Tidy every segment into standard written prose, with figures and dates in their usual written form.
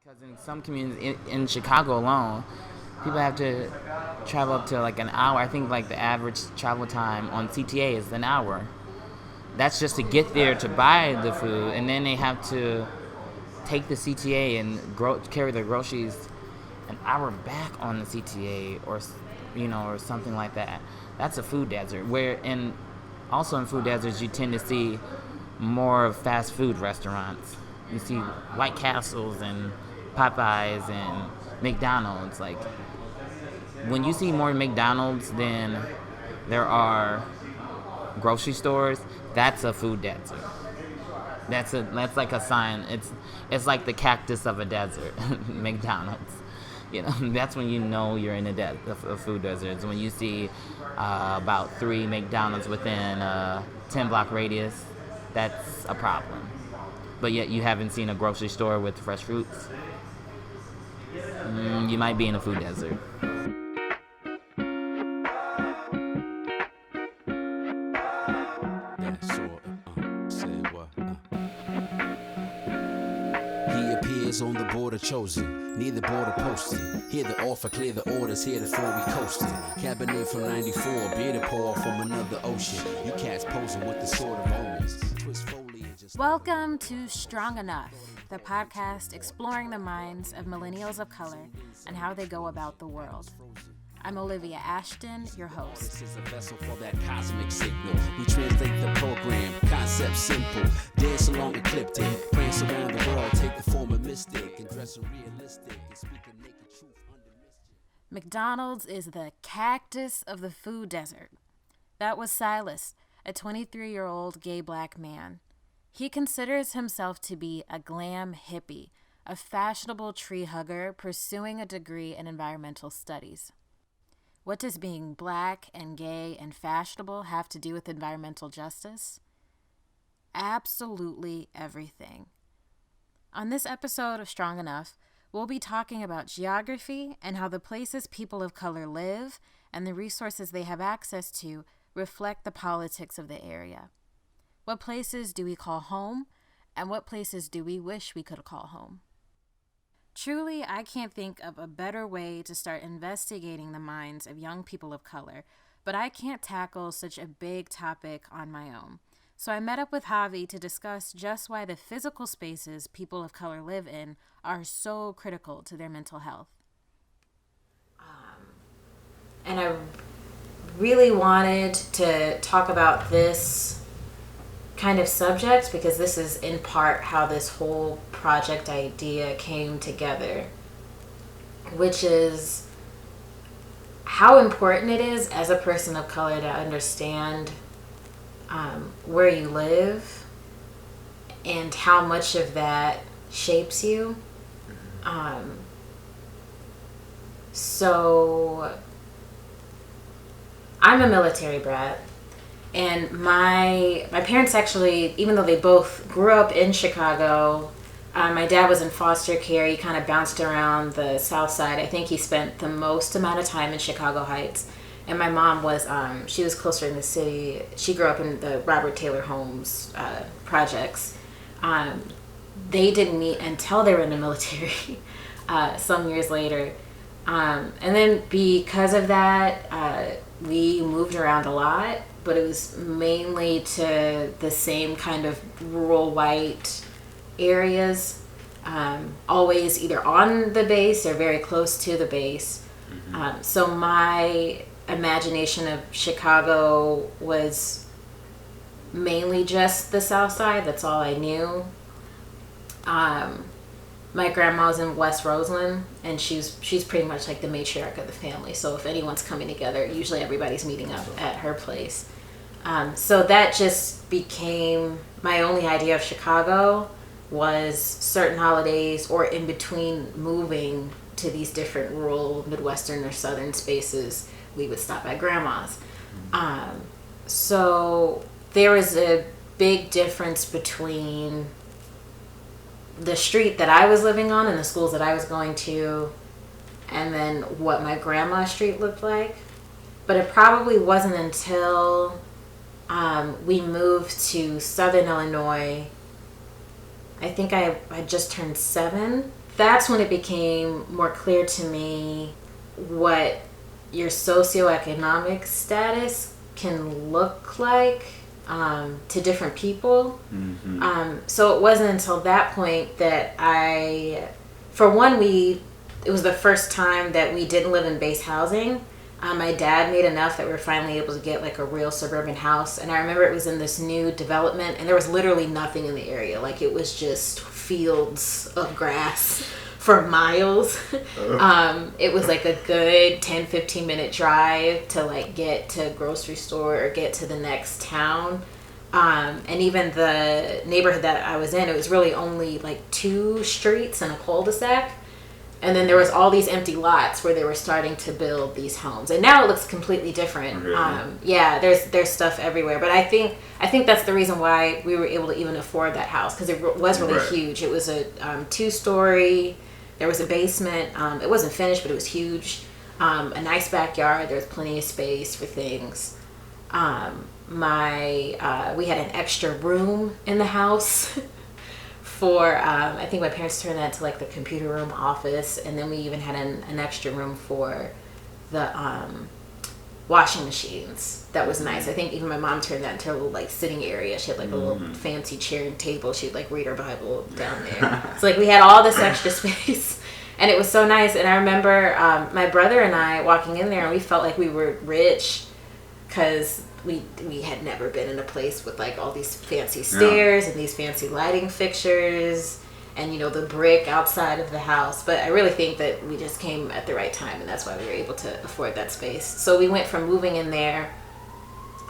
Because in some communities, in Chicago alone, people have to travel up to like an hour. I think like the average travel time on CTA is an hour. That's just to get there to buy the food, and then they have to take the CTA and carry their groceries an hour back on the CTA, or or something like that. That's a food desert. Also in food deserts, you tend to see more of fast food restaurants. You see White Castles and Popeyes and McDonald's. Like when you see more McDonald's than there are grocery stores, that's a food desert. That's like a sign. It's like the cactus of a desert, McDonald's. That's when you know you're in a food desert. It's when you see about 3 McDonald's within a 10-block radius. That's a problem. But yet you haven't seen a grocery store with fresh fruits. You might be in a food desert. He appears on the border chosen, near the border posted. Hear the offer, clear the orders, here before we coasted. Cabernet from 94, beer to pour from another ocean. You cats posing with the sword of omens. Welcome to Strong Enough, the podcast exploring the minds of millennials of color and how they go about the world. I'm Olivia Ashton, your host. This is a vessel for that cosmic signal. We translate the program, concept simple. Dance along ecliptic, prance around the world, take the form of mystic and dress realistic and speak a naked truth under mischief. McDonald's is the cactus of the food desert. That was Silas, a 23-year-old gay black man. He considers himself to be a glam hippie, a fashionable tree hugger pursuing a degree in environmental studies. What does being black and gay and fashionable have to do with environmental justice? Absolutely everything. On this episode of Strong Enough, we'll be talking about geography and how the places people of color live and the resources they have access to reflect the politics of the area. What places do we call home, and what places do we wish we could call home? Truly, I can't think of a better way to start investigating the minds of young people of color, but I can't tackle such a big topic on my own. So I met up with Javi to discuss just why the physical spaces people of color live in are so critical to their mental health. And I really wanted to talk about this kind of subject because this is in part how this whole project idea came together, which is how important it is as a person of color to understand where you live and how much of that shapes you. So I'm a military brat. And my parents actually, even though they both grew up in Chicago, my dad was in foster care. He kind of bounced around the South Side. I think he spent the most amount of time in Chicago Heights. And my mom was, she was closer in the city. She grew up in the Robert Taylor Homes projects. They didn't meet until they were in the military some years later. And then because of that, we moved around a lot. But it was mainly to the same kind of rural white areas, always either on the base or very close to the base. So my imagination of Chicago was mainly just the South Side. That's all I knew. My grandma was in West Roseland, and she's pretty much like the matriarch of the family. So if anyone's coming together, usually everybody's meeting up at her place. So that just became my only idea of Chicago, was certain holidays or in between moving to these different rural Midwestern or Southern spaces, we would stop at grandma's. So there was a big difference between the street that I was living on and the schools that I was going to, and then what my grandma's street looked like. But it probably wasn't until we moved to Southern Illinois. I think I just turned 7 that's when it became more clear to me what your socioeconomic status can look like to different people. So it wasn't until that point that for one, it was the first time that we didn't live in base housing. My dad made enough that we were finally able to get like a real suburban house. And I remember it was in this new development and there was literally nothing in the area. Like it was just fields of grass for miles. It was like a good 10-15 minute drive to like get to a grocery store or get to the next town. And even the neighborhood that I was in, it was really only like 2 streets and a cul-de-sac. And then there was all these empty lots where they were starting to build these homes. And now it looks completely different. Yeah, there's stuff everywhere. But I think that's the reason why we were able to even afford that house, because it was really huge. It was a 2-story. There was a basement. It wasn't finished, but it was huge. A nice backyard. There was plenty of space for things. We had an extra room in the house. For I think my parents turned that to like the computer room office, and then we even had an extra room for the washing machines. That was nice. I think even my mom turned that into a little like sitting area. She had like a little fancy chair and table. She'd like read her Bible down there. So like we had all this extra space, and it was so nice. And I remember my brother and I walking in there, and we felt like we were rich because we had never been in a place with like all these fancy stairs and these fancy lighting fixtures and, you know, the brick outside of the house. But I really think that we just came at the right time, and that's why we were able to afford that space. So we went from moving in there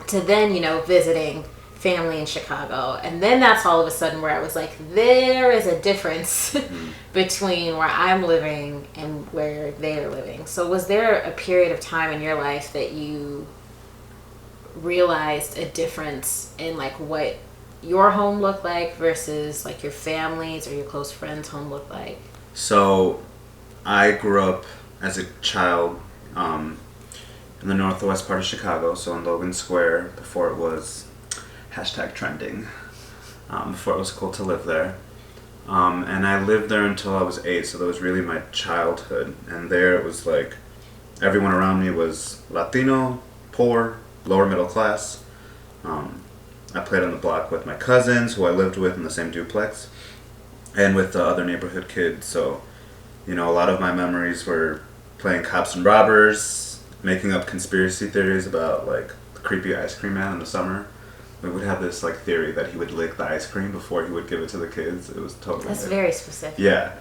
to then, you know, visiting family in Chicago. And then that's all of a sudden where I was like, there is a difference between where I'm living and where they're living. So was there a period of time in your life that you realized a difference in like what your home looked like versus like your family's or your close friends' home looked like? So I grew up as a child in the northwest part of Chicago, so in Logan Square, before it was #trending, before it was cool to live there. And I lived there until I was 8, so that was really my childhood. And there it was like everyone around me was Latino, poor, lower middle class. I played on the block with my cousins, who I lived with in the same duplex, and with the other neighborhood kids. So, you know, a lot of my memories were playing cops and robbers, making up conspiracy theories about like the creepy ice cream man in the summer. We would have this like theory that he would lick the ice cream before he would give it to the kids. It was totally That's very specific. Yeah.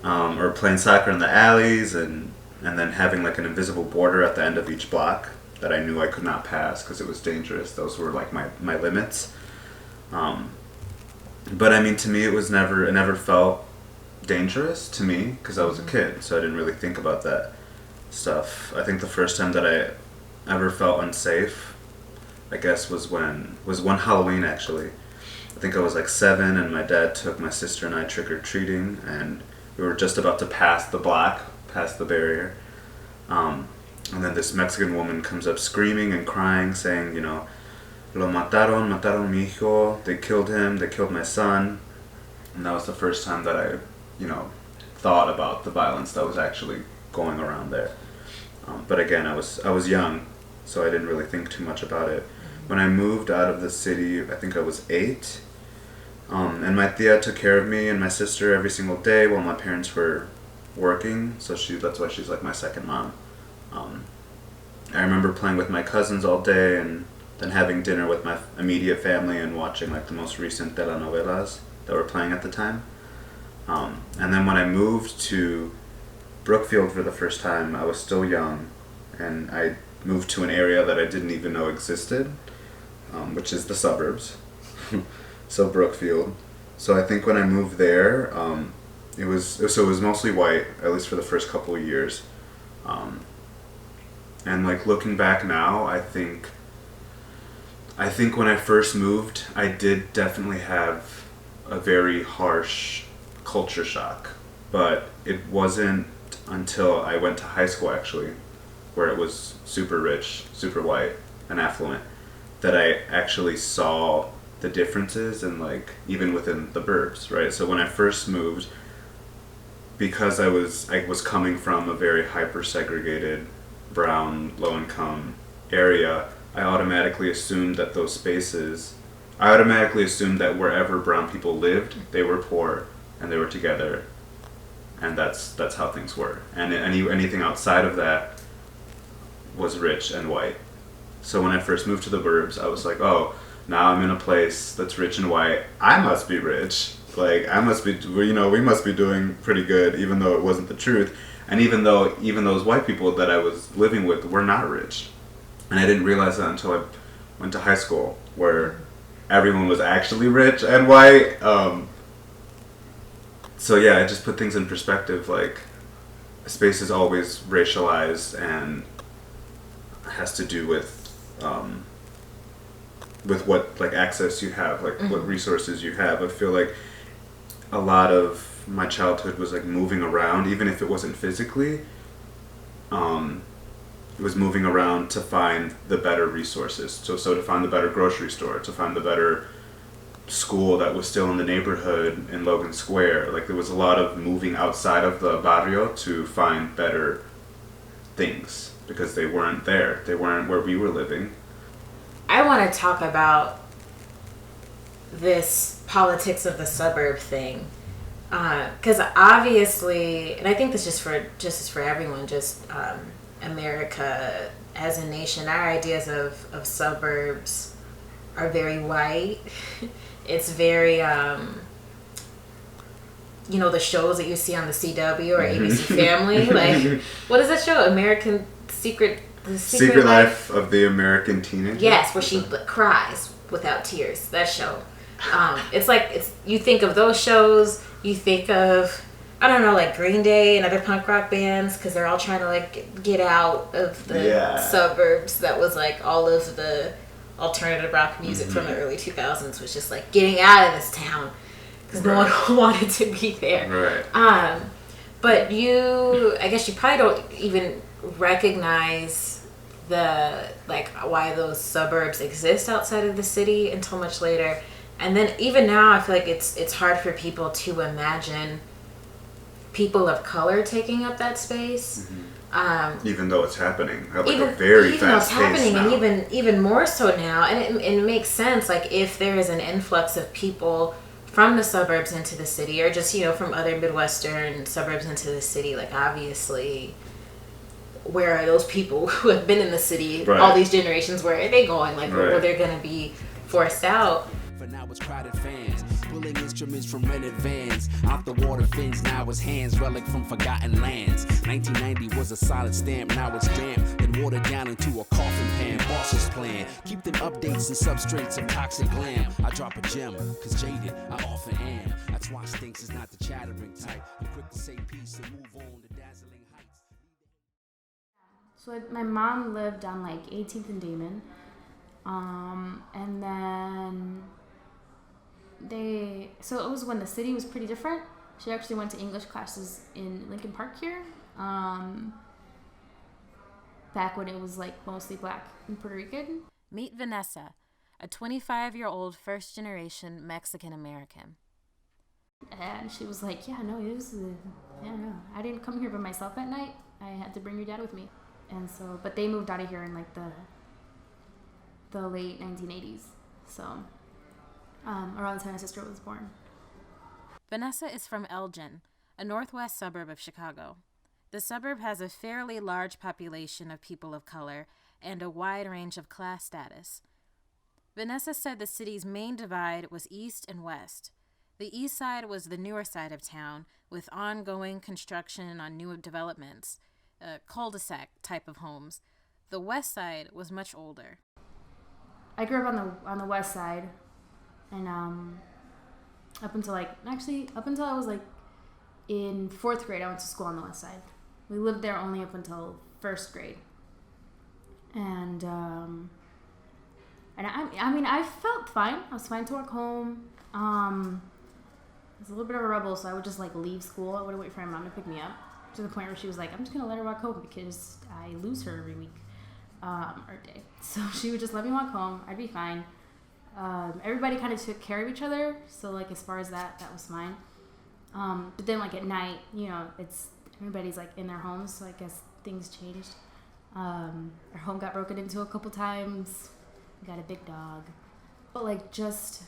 Or playing soccer in the alleys, and then having like an invisible border at the end of each block that I knew I could not pass because it was dangerous. Those were like my limits. But I mean, to me, it never felt dangerous to me because I was a kid, so I didn't really think about that stuff. I think the first time that I ever felt unsafe, I guess, was one Halloween actually. I think I was like 7, and my dad took my sister and I trick-or-treating, and we were just about to pass the block, past the barrier. And then this Mexican woman comes up screaming and crying, saying, you know, lo mataron mi hijo, they killed him, they killed my son. And that was the first time that I, you know, thought about the violence that was actually going around there. But again, I was young, so I didn't really think too much about it. When I moved out of the city, I think I was 8. And my tia took care of me and my sister every single day while my parents were working, so that's why she's like my second mom. I remember playing with my cousins all day, and then having dinner with my immediate family and watching like the most recent telenovelas that were playing at the time. And then when I moved to Brookfield for the first time, I was still young, and I moved to an area that I didn't even know existed, which is the suburbs. So Brookfield. So I think when I moved there, it was mostly white, at least for the first couple of years. And like looking back now, I think when I first moved, I did definitely have a very harsh culture shock. But it wasn't until I went to high school actually, where it was super rich, super white, and affluent, that I actually saw the differences in like even within the burbs, right? So when I first moved, because I was coming from a very hyper segregated, brown, low income area, I automatically assumed that those spaces, I automatically assumed that wherever brown people lived, they were poor and they were together, and that's how things were. And anything outside of that was rich and white. So when I first moved to the burbs, I was like, oh, now I'm in a place that's rich and white. I must be rich. Like, I must be, we must be doing pretty good, even though it wasn't the truth. And even those white people that I was living with were not rich. And I didn't realize that until I went to high school, where everyone was actually rich and white. So yeah, it just put things in perspective. Like, space is always racialized and has to do with what, like, access you have, like what resources you have. I feel like a lot of my childhood was like moving around, even if it wasn't physically. It was moving around to find the better resources. So to find the better grocery store, to find the better school that was still in the neighborhood in Logan Square. Like, there was a lot of moving outside of the barrio to find better things because they weren't there. They weren't where we were living. I want to talk about this politics of the suburb thing, because obviously, and I think this is for everyone, just America as a nation, our ideas of suburbs are very white. It's very the shows that you see on the CW or ABC Family, like, what is that show? American Secret. The Secret Life of the American Teenager? Yes, where she cries without tears. That show. You think of those shows, you think of, I don't know, like Green Day and other punk rock bands, because they're all trying to, like, get out of the suburbs. That was, like, all of the alternative rock music from the early 2000s was just, like, getting out of this town because no one wanted to be there. Right. But I guess you probably don't even recognize why those suburbs exist outside of the city until much later. And then even now, I feel like it's hard for people to imagine people of color taking up that space. Even though it's happening at a very fast pace now. Even though it's happening, and even more so now. And it makes sense, like, if there is an influx of people from the suburbs into the city, or just, from other Midwestern suburbs into the city, like, obviously, where are those people who have been in the city all these generations? Where are they going? Like, where they're going to be forced out? For now it's crowded fans, pulling instruments from rented vans. Out the water fins, now it's hands, relic from forgotten lands. 1990 was a solid stamp, now it's damp, then watered down into a coffin pan. Boss's plan, keep them updates and substrates of toxic glam. I drop a gem, cause jaded I often am. That's why Stinks is not the chattering type. I'm quick to say peace and move on to dazzling heights. So my mom lived on, like, 18th and Damon, and then so it was when the city was pretty different. She actually went to English classes in Lincoln Park here, back when it was, like, mostly black and Puerto Rican. Meet Vanessa, a 25-year-old first-generation Mexican-American. And she was like, I didn't come here by myself at night. I had to bring your dad with me. And so, but they moved out of here in, like, the late 1980s. So, around the time my sister was born. Vanessa is from Elgin, a northwest suburb of Chicago. The suburb has a fairly large population of people of color and a wide range of class status. Vanessa said the city's main divide was east and west. The east side was the newer side of town, with ongoing construction on new developments. Cul-de-sac type of homes. The west side was much older. I grew up on the west side, and up until I was, like, in 4th grade, I went to school on the west side. We lived there only up until 1st grade, and I felt fine. I was fine to walk home. I was a little bit of a rebel, so I would just, like, leave school. I wouldn't wait for my mom to pick me up. To the point where she was like, I'm just going to let her walk home because I lose her every week or day. So she would just let me walk home. I'd be fine. Everybody kind of took care of each other. So, like, as far as that was fine. But then like at night, you know, it's everybody's like in their homes, so I guess things changed. Our home got broken into a couple times. We got a big dog, but like just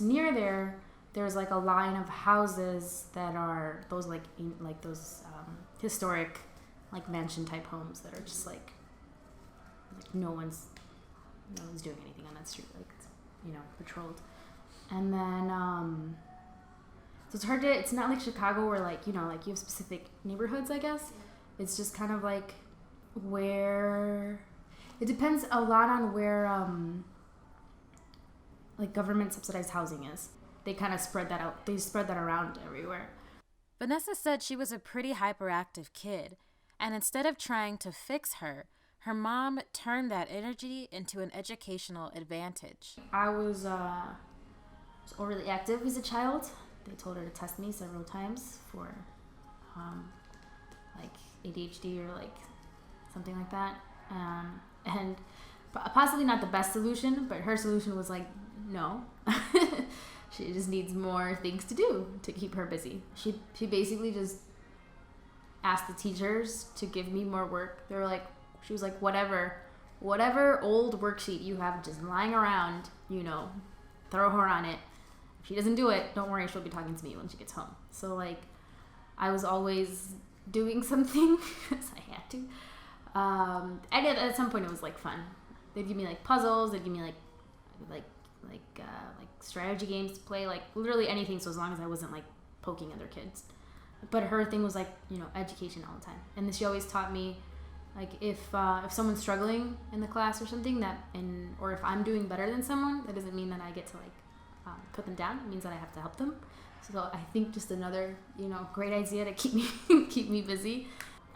near there's like a line of houses that are those like those historic like mansion type homes that are just like no one's doing anything on that street, like, you know, patrolled. And then so it's hard to, it's not like Chicago where like, you know, like you have specific neighborhoods, I guess. It's just kind of like where it depends a lot on where like government subsidized housing is. They kind of spread that out. They spread that around everywhere. Vanessa said she was a pretty hyperactive kid, and instead of trying to fix her mom turned that energy into an educational advantage. I was overly active as a child. They told her to test me several times for like ADHD or like something like that. And possibly not the best solution, but her solution was like, no. She just needs more things to do to keep her busy. She basically just asked the teachers to give me more work. They were like, she was like, whatever old worksheet you have just lying around, you know, throw her on it. If she doesn't do it, don't worry, she'll be talking to me when she gets home. So like, I was always doing something because I had to. And at some point it was like fun. They'd give me like puzzles. They'd give me like strategy games to play, like literally anything. So as long as I wasn't like poking other kids. But her thing was like, you know, education all the time. And then she always taught me, like if someone's struggling in the class or something or if I'm doing better than someone, that doesn't mean that I get to like put them down. It means that I have to help them. So I think just another, you know, great idea to keep me busy.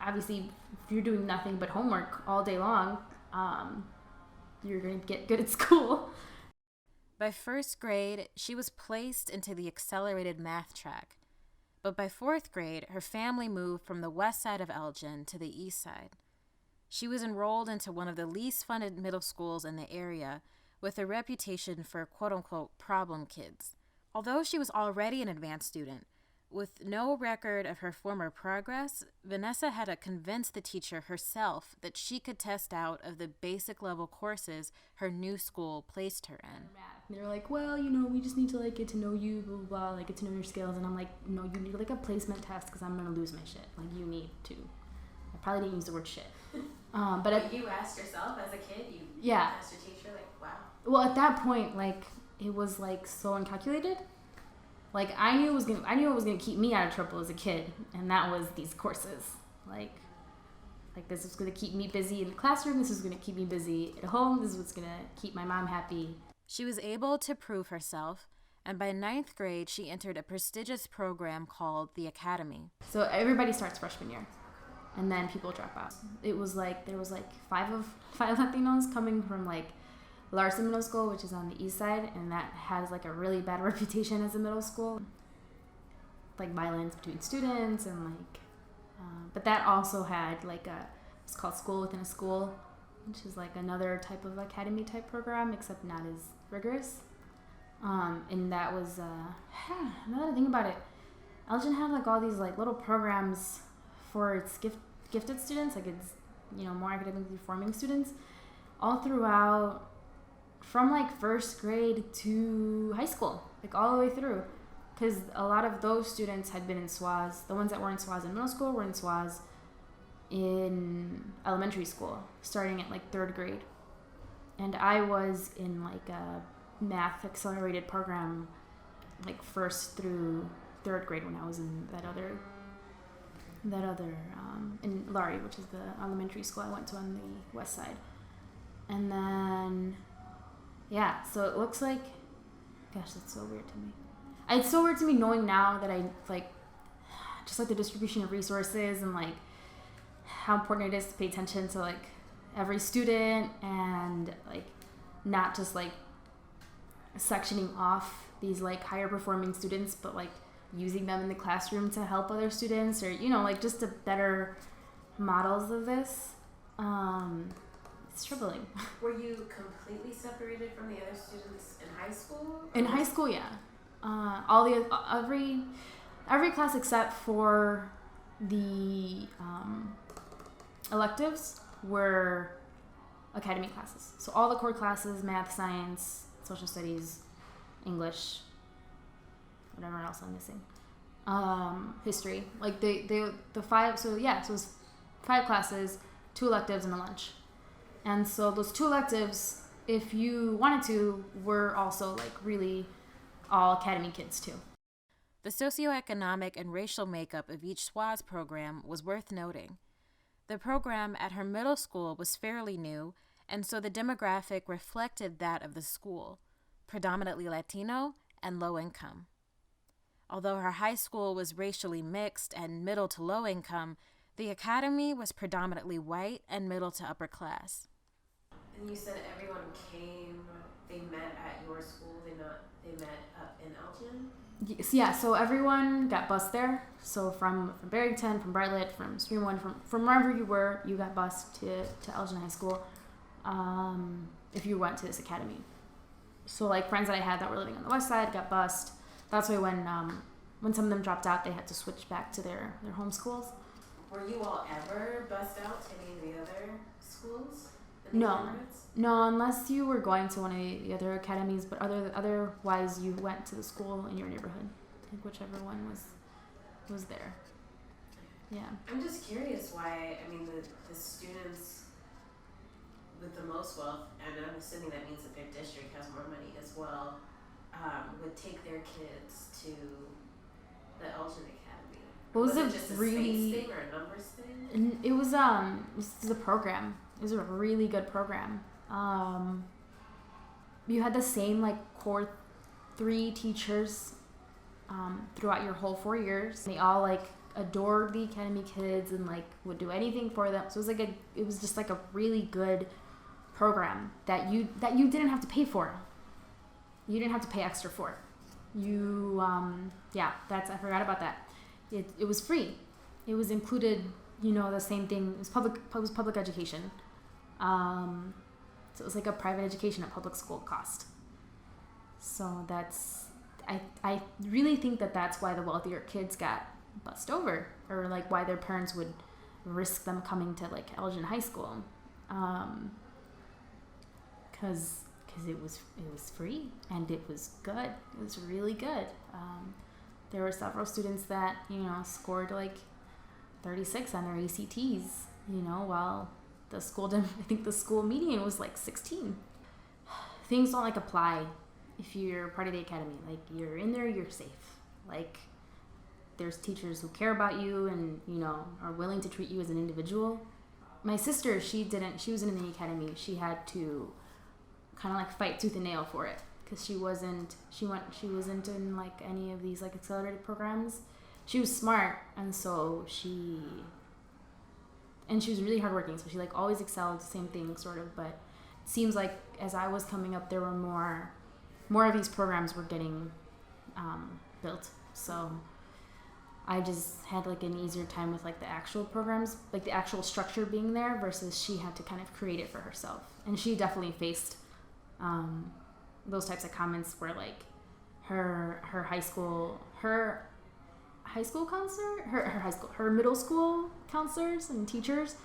Obviously, if you're doing nothing but homework all day long, you're going to get good at school. By first grade, she was placed into the accelerated math track. But by fourth grade, her family moved from the west side of Elgin to the east side. She was enrolled into one of the least funded middle schools in the area, with a reputation for quote-unquote problem kids. Although she was already an advanced student, with no record of her former progress, Vanessa had to convince the teacher herself that she could test out of the basic level courses her new school placed her in. And they're like, well, you know, we just need to like get to know you, blah, blah, blah, like get to know your skills. And I'm like, no, you need like a placement test because I'm going to lose my shit. Like you need to. I probably didn't use the word shit. But you asked yourself as a kid, yeah. asked your teacher, like, wow. Well, at that point, like it was like so uncalculated. Like I knew it was gonna keep me out of trouble as a kid, and that was these courses. Like this was gonna keep me busy in the classroom. This was gonna keep me busy at home. This was gonna keep my mom happy. She was able to prove herself, and by 9th grade, she entered a prestigious program called the Academy. So everybody starts freshman year, and then people drop out. It was like there was like five Latinos coming from like Larson Middle School, which is on the east side, and that has like a really bad reputation as a middle school, like violence between students and like but that also had like it's called School Within a School, which is like another type of academy type program, except not as rigorous. And that was now that I think about it, Elgin had like all these like little programs for its gifted students, like it's, you know, more academically forming students, all throughout, from like first grade to high school, like all the way through, because a lot of those students had been in SWAS. The ones that were in SWAS in middle school were in SWAS in elementary school, starting at like 3rd grade. And I was in like a math accelerated program, like 1st through 3rd grade when I was in that other in Laurie, which is the elementary school I went to on the west side. And then yeah, so it looks like, gosh, that's so weird to me. It's so weird to me knowing now that I like, just like the distribution of resources and like how important it is to pay attention to like every student and like not just like sectioning off these like higher performing students, but like using them in the classroom to help other students, or, you know, like just a better models of this. It's troubling. Were you completely separated from the other students in high school? In high school, yeah. every class except for the electives were academy classes. So all the core classes, math, science, social studies, English, whatever else I'm missing, history. Like the five. So yeah, so it was 5 classes, 2 electives, and a lunch. And so those 2 electives, if you wanted to, were also like really all academy kids too. The socioeconomic and racial makeup of each SWAS program was worth noting. The program at her middle school was fairly new, and so the demographic reflected that of the school, predominantly Latino and low income. Although her high school was racially mixed and middle to low income, the academy was predominantly white and middle to upper class. And you said everyone came, they met at your school, they met up in Elgin? Yes, yeah, so everyone got bused there. So from Barrington, from Bartlett, from Streamwood, from wherever you were, you got bused to Elgin High School if you went to this academy. So like friends that I had that were living on the west side got bused. That's why when some of them dropped out, they had to switch back to their home schools. Were you all ever bused out to any of the other schools? No, unless you were going to one of the other academies, but otherwise you went to the school in your neighborhood. I think whichever one was there. Yeah. I'm just curious why, I mean, the students with the most wealth, and I'm assuming that means that their district has more money as well, would take their kids to the Elgin Academy. Was it just a space thing or a numbers thing? It was a program. It was a really good program. You had the same like core 3 teachers throughout your whole 4 years. They all like adored the academy kids and like would do anything for them. So it was just like a really good program that you didn't have to pay for. You didn't have to pay extra for it. I forgot about that. It was free. It was included, the same thing. It was public education. So it was like a private education at public school cost. So I really think that's why the wealthier kids got bussed over, or like why their parents would risk them coming to like Elgin High School. Cause it was free and it was good. It was really good. There were several students that, scored like 36 on their ACTs, while the school I think the school median was like 16. Things don't like apply if you're part of the academy. Like you're in there, you're safe. Like there's teachers who care about you and, are willing to treat you as an individual. My sister, she wasn't in the academy. She had to kind of like fight tooth and nail for it because she wasn't in like any of these like accelerated programs. She was smart, and so she was really hardworking, so she like always excelled, same thing sort of. But it seems like as I was coming up, there were more of these programs were getting built, so I just had like an easier time with like the actual programs, like the actual structure being there, versus she had to kind of create it for herself. And she definitely faced those types of comments where like her middle school counselors and teachers,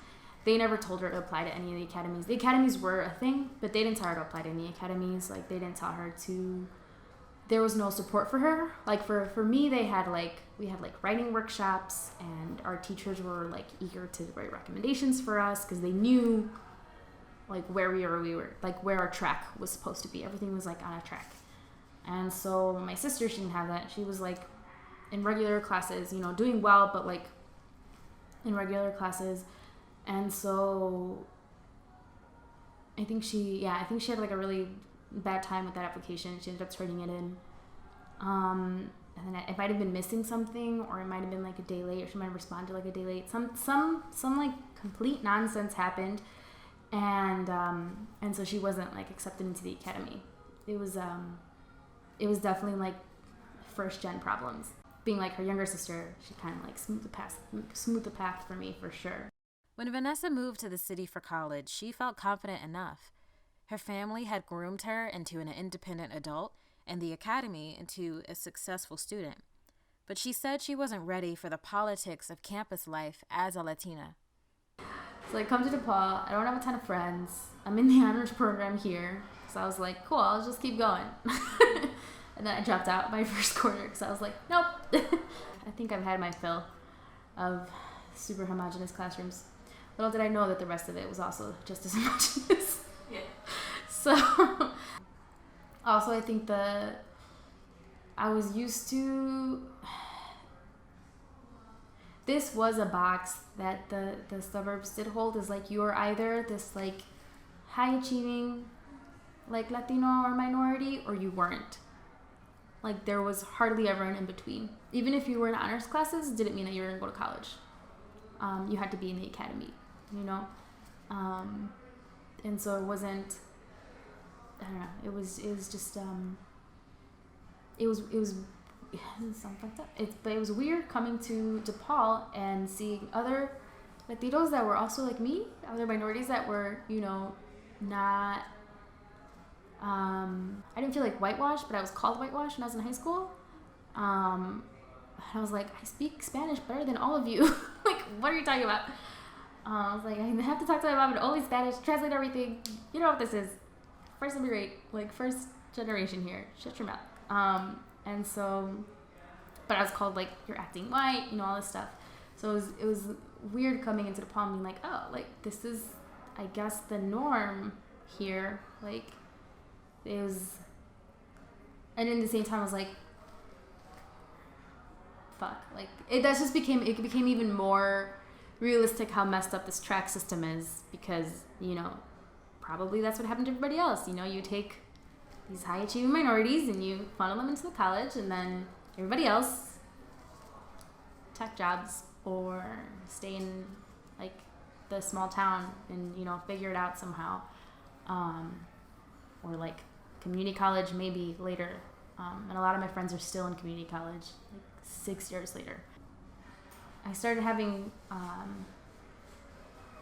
they never told her to apply to any of the academies. The academies were a thing, but they didn't tell her to apply to any academies. Like they didn't tell her to. There was no support for her. Like for me, we had writing workshops, and our teachers were like eager to write recommendations for us because they knew like where we were like where our track was supposed to be. Everything was like on a track. And so my sister, she didn't have that. She was like in regular classes, doing well, but like in regular classes. And so I think she had like a really bad time with that application. She ended up turning it in. And then it might have been missing something, or it might have been like a day late, or she might have responded like a day late. Some like complete nonsense happened. And so she wasn't like accepted into the academy. It was definitely like first gen problems. Being like her younger sister, she kind of like smoothed the path for me for sure. When Vanessa moved to the city for college, she felt confident enough. Her family had groomed her into an independent adult and the academy into a successful student. but she said she wasn't ready for the politics of campus life as a Latina. So I come to DePaul. I don't have a ton of friends. I'm in the honors program here. So I was like, cool, I'll just keep going. And then I dropped out my first quarter because I was like, nope. I think I've had my fill of super homogenous classrooms. Little did I know that the rest of it was also just as homogenous. Yeah. So, also I think I was used to, this was a box that the suburbs did hold, is like you are either this like high achieving like Latino or minority, or you weren't. Like there was hardly ever an in between. Even if you were in honors classes, it didn't mean that you were gonna go to college. You had to be in the academy, you know? And so it wasn't, I don't know, it was just, it sounds fucked up. But it was weird coming to DePaul and seeing other Latinos that were also like me, other minorities that were, you know, not, I didn't feel like whitewashed, but I was called whitewashed when I was in high school. And I was like, I speak Spanish better than all of you. Like, what are you talking about? I was like, I have to talk to my mom in only Spanish, translate everything. You know what this is. First immigrant, like first generation here. Shut your mouth. And so, but I was called like, you're acting white, you know, all this stuff. So it was weird coming into DePaul and being like, oh, like this is, I guess, the norm here. Like, it was, and in the same time I was like, fuck, like it became even more realistic how messed up this track system is, because, you know, probably that's what happened to everybody else. You know, you take these high achieving minorities and you funnel them into the college, and then everybody else tech jobs or stay in like the small town and, you know, figure it out somehow, or like community college maybe later. And a lot of my friends are still in community college like 6 years later. I started having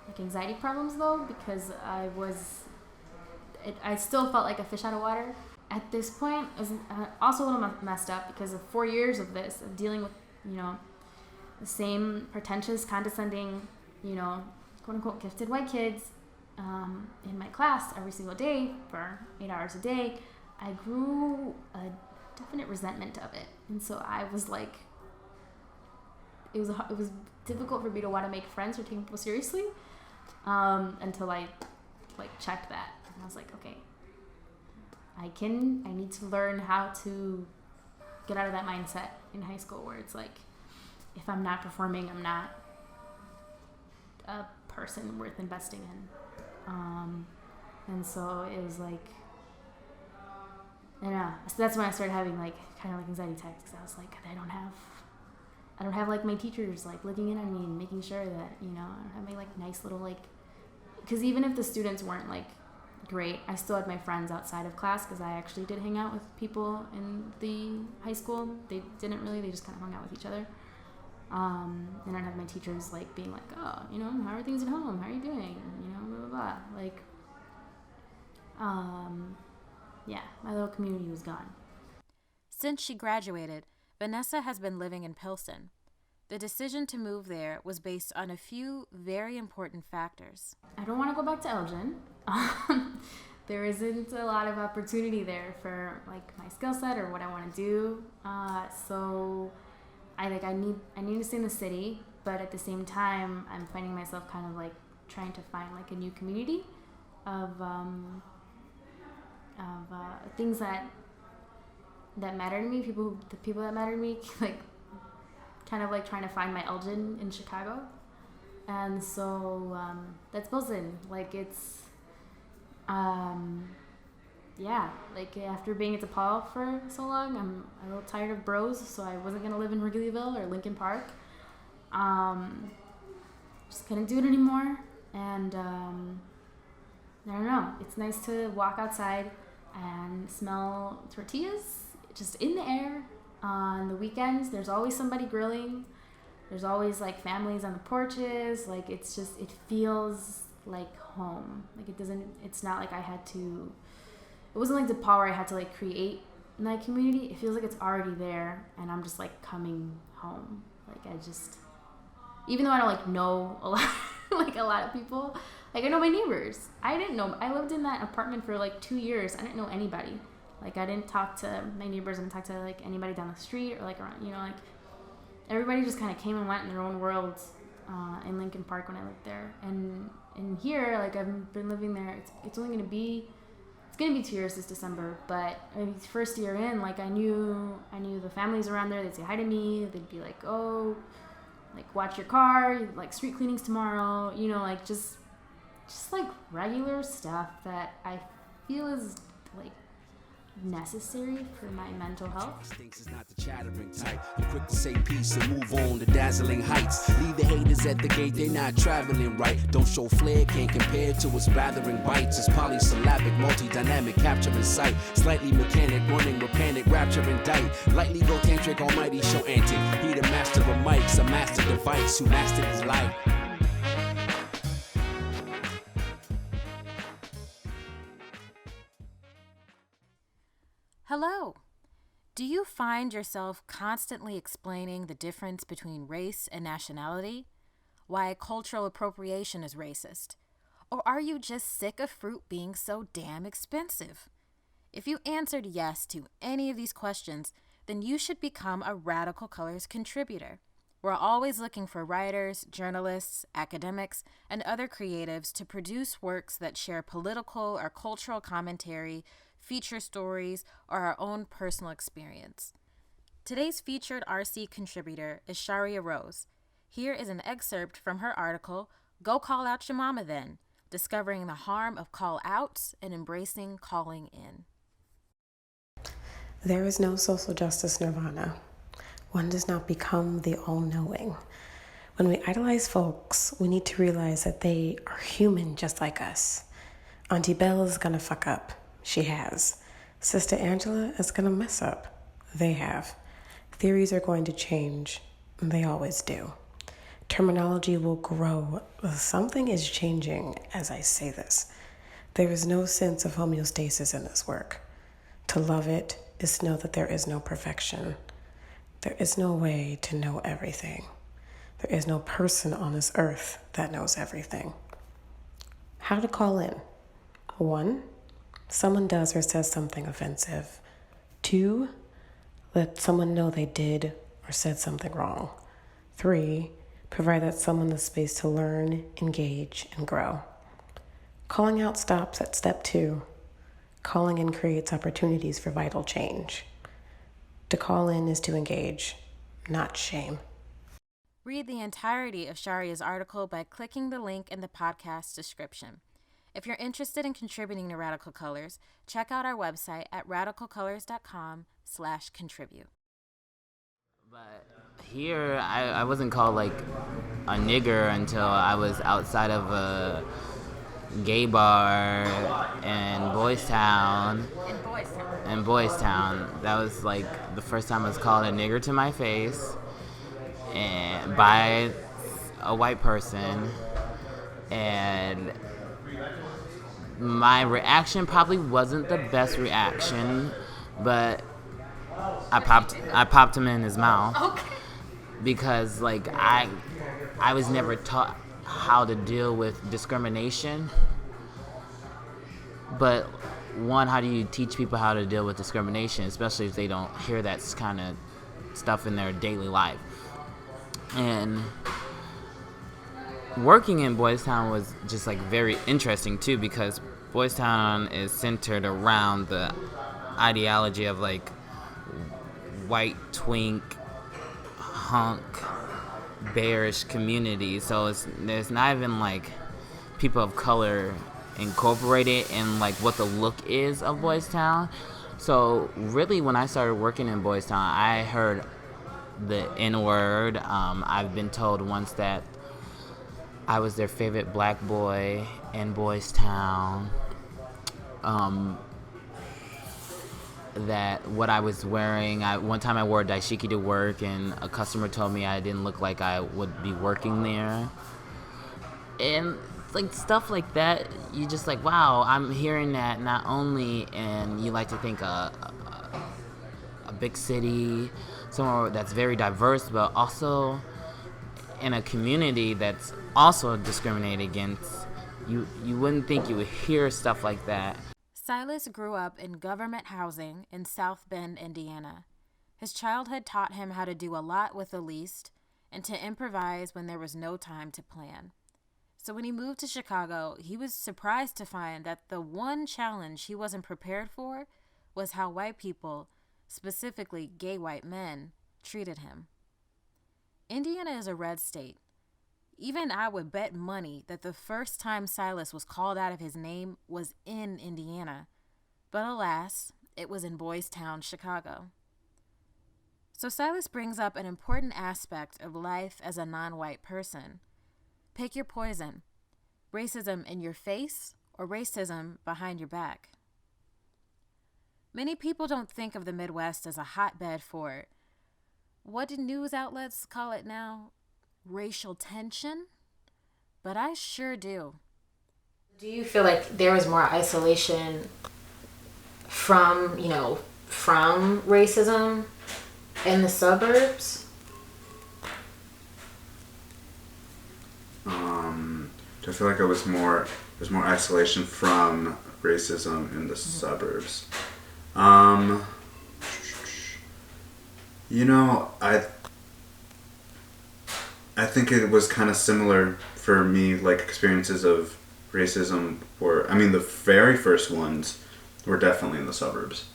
like anxiety problems though, because I still felt like a fish out of water. At this point, I was also a little messed up because of 4 years of this, of dealing with, you know, the same pretentious, condescending, you know, quote unquote gifted white kids in my class every single day for 8 hours a day. I grew a definite resentment of it. And so I was like, it was difficult for me to want to make friends or take people seriously until I like checked that. And I was like, okay, I need to learn how to get out of that mindset in high school where it's like, if I'm not performing, I'm not a person worth investing in. And so it was like, I don't know. So that's when I started having like kind of like anxiety attacks, because I was like, I don't have like my teachers like looking in on me and making sure that, you know, I don't have my like nice little like, because even if the students weren't like great, I still had my friends outside of class, because I actually did hang out with people in the high school. They didn't really, they just kind of hung out with each other. And I'd have my teachers like being like, oh, you know, how are things at home? How are you doing? You know, blah, blah, blah. Like, yeah, my little community was gone. Since she graduated, Vanessa has been living in Pilsen. The decision to move there was based on a few very important factors. I don't want to go back to Elgin. There isn't a lot of opportunity there for like my skill set or what I want to do. So I need to stay in the city, but at the same time, I'm finding myself kind of like trying to find like a new community of things that matter to me, the people that matter to me, like kind of like trying to find my Elgin in Chicago. And so that's Pilsen. Like it's yeah, like after being at DePaul for so long, I'm a little tired of bros, so I wasn't gonna live in Wrigleyville or Lincoln Park. Just couldn't do it anymore. And I don't know, it's nice to walk outside and smell tortillas just in the air. On the weekends, there's always somebody grilling. There's always like families on the porches. Like it feels like home. Like it's not like it wasn't like DePaul where I had to like create my community, it feels like it's already there, and I'm just like coming home. Like I just, even though I don't like know a lot, like a lot of people, like I know my neighbors. I lived in that apartment for like 2 years. I didn't know anybody. Like I didn't talk to my neighbors. I didn't talk to like anybody down the street or like around, like everybody just kind of came and went in their own worlds in Lincoln Park when I lived there. And here, like I've been living there. It's only gonna be 2 years this December. But first year in, like I knew the families around there. They'd say hi to me. They'd be like, oh, like watch your car, like street cleanings tomorrow. Like just like regular stuff that I feel is like necessary for my mental health. Stinks is not the chattering type. You're quick to say peace and move on to dazzling heights. Leave the haters at the gate, they're not traveling right. Don't show flair, can't compare to its battering bites. It's polysyllabic, multi-dynamic, capturing sight. Slightly mechanic, running with panic, rapture and dite. Lightly go tantric, almighty show antic. He the master of mics, a master device who mastered his life. Hello. Do you find yourself constantly explaining the difference between race and nationality? Why cultural appropriation is racist? Or are you just sick of fruit being so damn expensive? If you answered yes to any of these questions, then you should become a Radical Colors contributor. We're always looking for writers, journalists, academics, and other creatives to produce works that share political or cultural commentary, feature stories, or our own personal experience. Today's featured RC contributor is Sharia Rose. Here is an excerpt from her article, Go Call Out Your Mama Then, Discovering the Harm of Call Outs and Embracing Calling In. There is no social justice nirvana. One does not become the all-knowing. When we idolize folks, we need to realize that they are human just like us. Auntie Belle is gonna fuck up. She has. Sister Angela is going to mess up. They have. Theories are going to change. They always do. Terminology will grow. Something is changing as I say this. There is no sense of homeostasis in this work. To love it is to know that there is no perfection. There is no way to know everything. There is no person on this earth that knows everything. How to call in. 1, someone does or says something offensive. 2, let someone know they did or said something wrong. 3, provide that someone the space to learn, engage, and grow. Calling out stops at step 2. Calling in creates opportunities for vital change. To call in is to engage, not shame. Read the entirety of Sharia's article by clicking the link in the podcast description. If you're interested in contributing to Radical Colors, check out our website at radicalcolors.com/contribute. But here, I wasn't called like a nigger until I was outside of a gay bar in Boys Town. In Boys Town. That was like the first time I was called a nigger to my face, and by a white person. And my reaction probably wasn't the best reaction, but I popped him in his mouth. Okay. Because like I was never taught how to deal with discrimination. But one, how do you teach people how to deal with discrimination, especially if they don't hear that kind of stuff in their daily life? And working in Boys Town was just like very interesting too, because Boys Town is centered around the ideology of like white twink hunk bearish community. So there's not even like people of color incorporated in like what the look is of Boys Town. So really, when I started working in Boys Town, I heard the N-word. I've been told once that I was their favorite black boy in Boys Town. That what I was wearing, one time I wore a dashiki to work, and a customer told me I didn't look like I would be working there. And like stuff like that, you just like, wow, I'm hearing that not only, and you like to think a big city, somewhere that's very diverse, but also in a community that's also discriminated against, you wouldn't think you would hear stuff like that. Silas grew up in government housing in South Bend, Indiana. His childhood taught him how to do a lot with the least and to improvise when there was no time to plan. So when he moved to Chicago, he was surprised to find that the one challenge he wasn't prepared for was how white people, specifically gay white men, treated him. Indiana is a red state. Even I would bet money that the first time Silas was called out of his name was in Indiana. But alas, it was in Boys Town, Chicago. So Silas brings up an important aspect of life as a non-white person. Pick your poison. Racism in your face or racism behind your back. Many people don't think of the Midwest as a hotbed for, what do news outlets call it now? Racial tension? But I sure do. Do you feel like there was more isolation from racism in the suburbs? I feel like there's more isolation from racism in the suburbs. I think it was kind of similar for me, like experiences of racism the very first ones were definitely in the suburbs.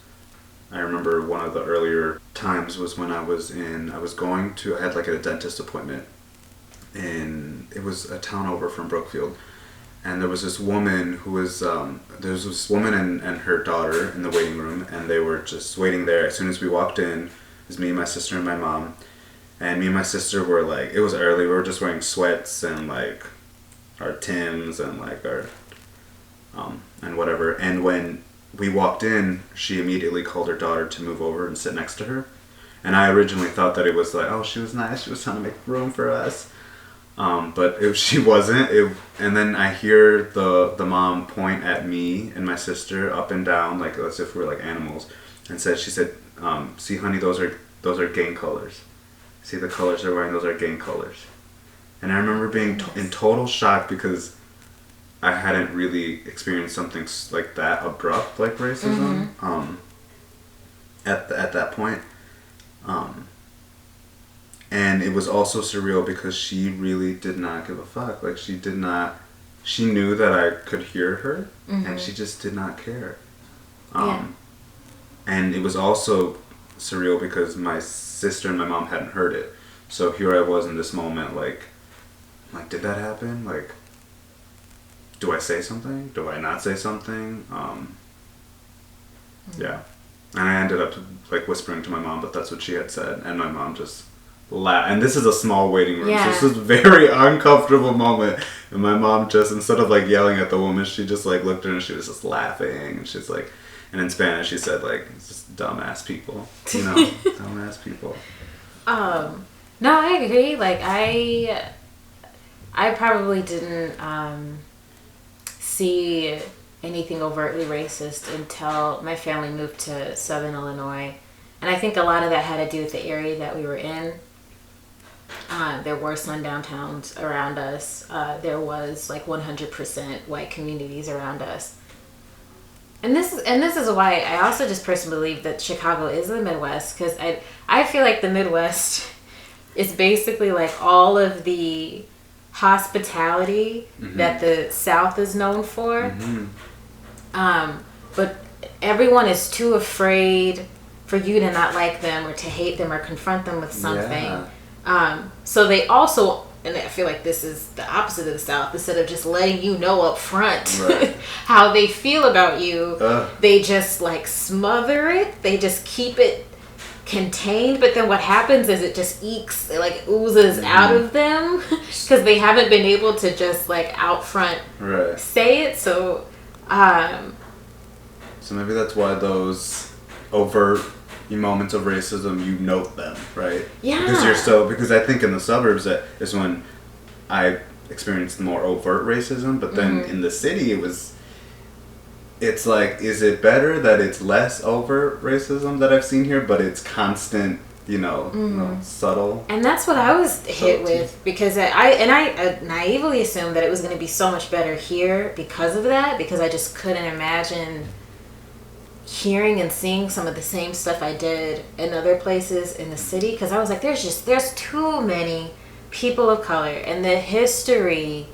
I remember one of the earlier times was when I had like a dentist appointment, and it was a town over from Brookfield, and there was this woman who was and her daughter in the waiting room, and they were just waiting there. As soon as we walked in, it was me, my sister, and my mom, and me and my sister were like, it was early, we were just wearing sweats and like our Timbs and like our and whatever, and when we walked in, she immediately called her daughter to move over and sit next to her, and I originally thought that it was like, oh, she was nice, she was trying to make room for us. But she wasn't. And then I hear the mom point at me and my sister up and down, like as if we were like animals, and she said, "See, honey, those are gang colors. See the colors they're wearing? Those are gang colors." And I remember being in total shock because I hadn't really experienced something like that abrupt, like racism, at that point. And it was also surreal because she really did not give a fuck. Like she knew that I could hear her, and she just did not care. And it was also surreal because my sister and my mom hadn't heard it. So here I was in this moment, like, did that happen? Like, do I say something? Do I not say something? Yeah. And I ended up like whispering to my mom, but that's what she had said, and my mom just laughed. And this is a small waiting room, so this is a very uncomfortable moment. And my mom just, instead of like yelling at the woman, she just like looked at her and she was just laughing. And she's like, and in Spanish she said like, it's just dumbass people, dumbass people. No, I agree. Like I probably didn't see anything overtly racist until my family moved to Southern Illinois. And I think a lot of that had to do with the area that we were in. There were sundown towns around us. There was like 100% white communities around us. And this is why I also just personally believe that Chicago is the Midwest, because I feel like the Midwest is basically like all of the hospitality that the South is known for. But everyone is too afraid for you to not like them or to hate them or confront them with something. So they also, and I feel like this is the opposite of the South, instead of just letting you know up front how they feel about you, they just like smother it. They just keep it contained, but then what happens is it just oozes out of them because they haven't been able to just like out front say it. So maybe that's why those overt moments of racism, you note them, right? Yeah. Because I think in the suburbs that is when I experienced more overt racism, but then in the city it was it's like, is it better that it's less overt racism that I've seen here, but it's constant, subtle? And that's what I was hit with, because I naively assumed that it was going to be so much better here because of that, because I just couldn't imagine hearing and seeing some of the same stuff I did in other places in the city, because I was like, there's too many people of color, and the history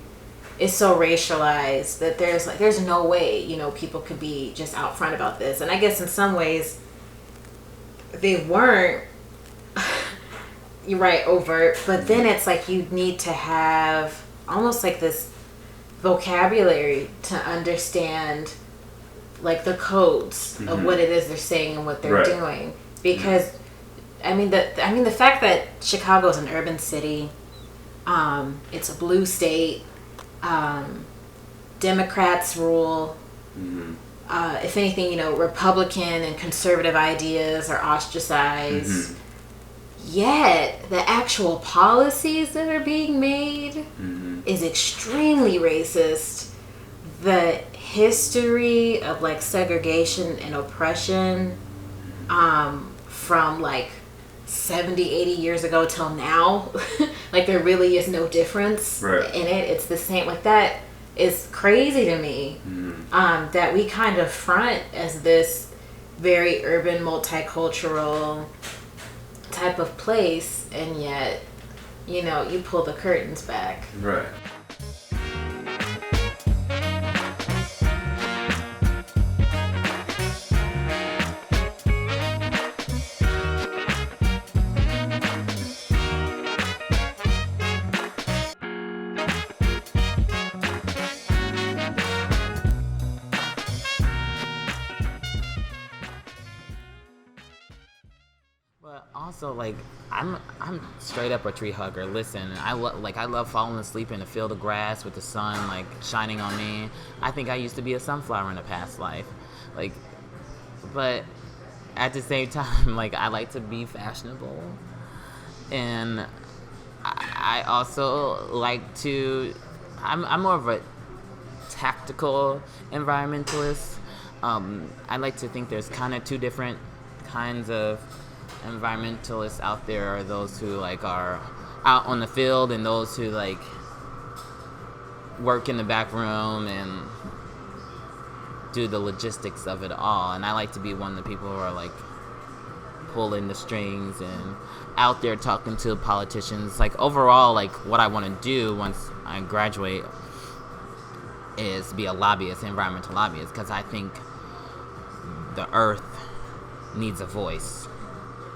is so racialized that there's no way people could be just out front about this. And I guess in some ways they weren't you're right, overt, but then it's like you need to have almost like this vocabulary to understand like the codes of what it is they're saying and what they're doing, because the fact that Chicago is an urban city, it's a blue state, Democrats rule. If anything, Republican and conservative ideas are ostracized. Yet the actual policies that are being made is extremely racist. The history of like segregation and oppression from like 70, 80 years ago till now, like there really is no difference in it. It's the same. Like that is crazy to me, that we kind of front as this very urban, multicultural type of place, and yet, you pull the curtains back. Right. Also, like, I'm straight up a tree hugger. Listen, I love falling asleep in a field of grass with the sun like shining on me. I think I used to be a sunflower in a past life, like, but at the same time, like, I like to be fashionable, and I also like to. I'm more of a tactical environmentalist. I like to think there's kind of two different kinds of environmentalists out there. Are those who like are out on the field, and those who like work in the back room and do the logistics of it all. And I like to be one of the people who are like pulling the strings and out there talking to politicians. Like overall, like what I want to do once I graduate is be a lobbyist, environmental lobbyist, because I think the earth needs a voice.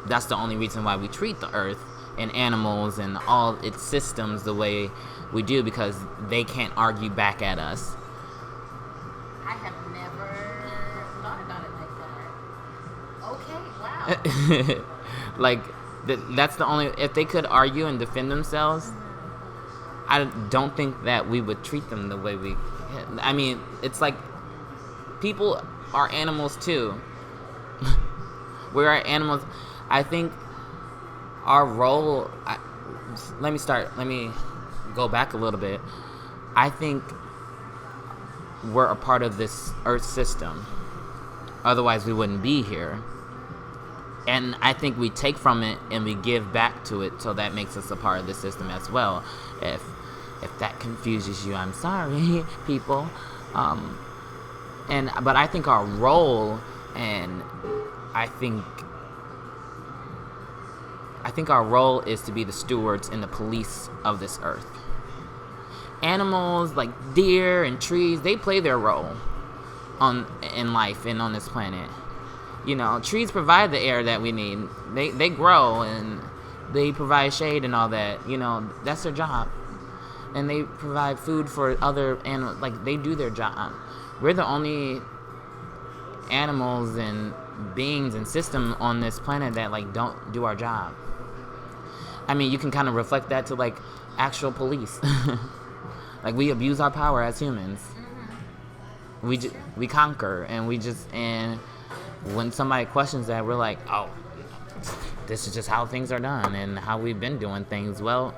That's the only reason why we treat the earth and animals and all its systems the way we do, because they can't argue back at us. I have never thought about it like that. Okay, wow. Like, that's the only... If they could argue and defend themselves, I don't think that we would treat them the way we... I mean, it's like people are animals too. We are animals. I think our role... Let me go back a little bit. I think we're a part of this Earth system. Otherwise, we wouldn't be here. And I think we take from it and we give back to it, so that makes us a part of the system as well. If that confuses you, I'm sorry, people. But I think our role, and I think our role is to be the stewards and the police of this earth. Animals like deer and trees, they play their role in life and on this planet. You know, trees provide the air that we need. They grow and they provide shade and all that. You know, that's their job. And they provide food for other animals. Like, they do their job. We're the only animals and beings and system on this planet that like don't do our job. I mean, you can kind of reflect that to like actual police. Like, we abuse our power as humans. We conquer, and and when somebody questions that, we're like, oh, this is just how things are done and how we've been doing things. Well,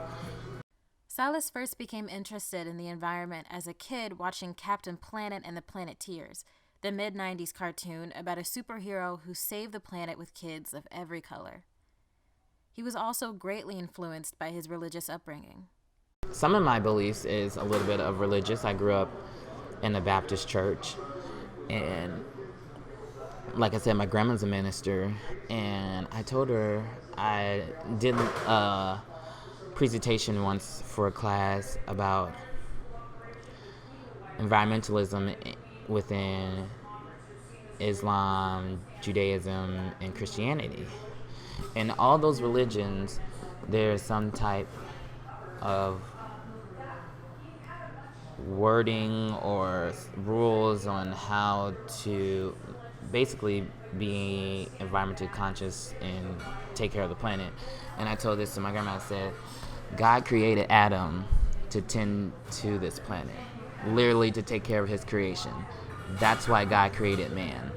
Silas first became interested in the environment as a kid watching Captain Planet and the Planeteers. the mid-90s cartoon about a superhero who saved the planet with kids of every color. He was also greatly influenced by his religious upbringing. Some of my beliefs is a little bit of religious. I grew up in a Baptist church, and like I said, my grandma's a minister, and I told her I did a presentation once for a class about environmentalism within Islam, Judaism, and Christianity. In all those religions, there's some type of wording or rules on how to basically be environmentally conscious and take care of the planet. And I told this to my grandma. I said, God created Adam to tend to this planet, literally to take care of his creation. That's why God created man.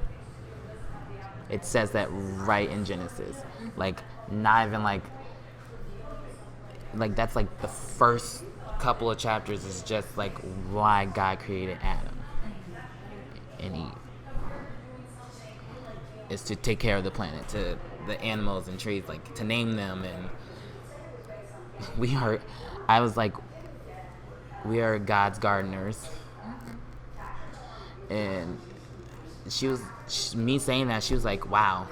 It says that right in Genesis. Like, not even like that's like the first couple of chapters is just like why God created Adam and Eve. Is to take care of the planet, to the animals and trees, like to name them. And we are God's gardeners. And me saying that, she was like, wow.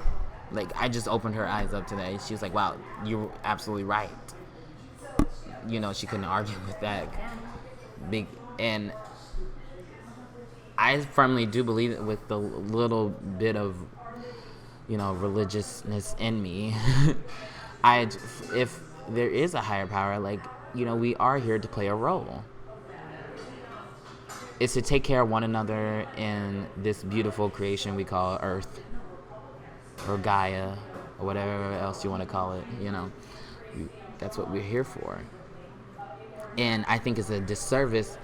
Like, I just opened her eyes up to that. She was like, wow, you're absolutely right. You know, she couldn't argue with that. And I firmly do believe that with the little bit of, you know, religiousness in me. If there is a higher power, like, you know, we are here to play a role. It's to take care of one another in this beautiful creation we call Earth, or Gaia, or whatever else you want to call it, you know. That's what we're here for. And I think it's a disservice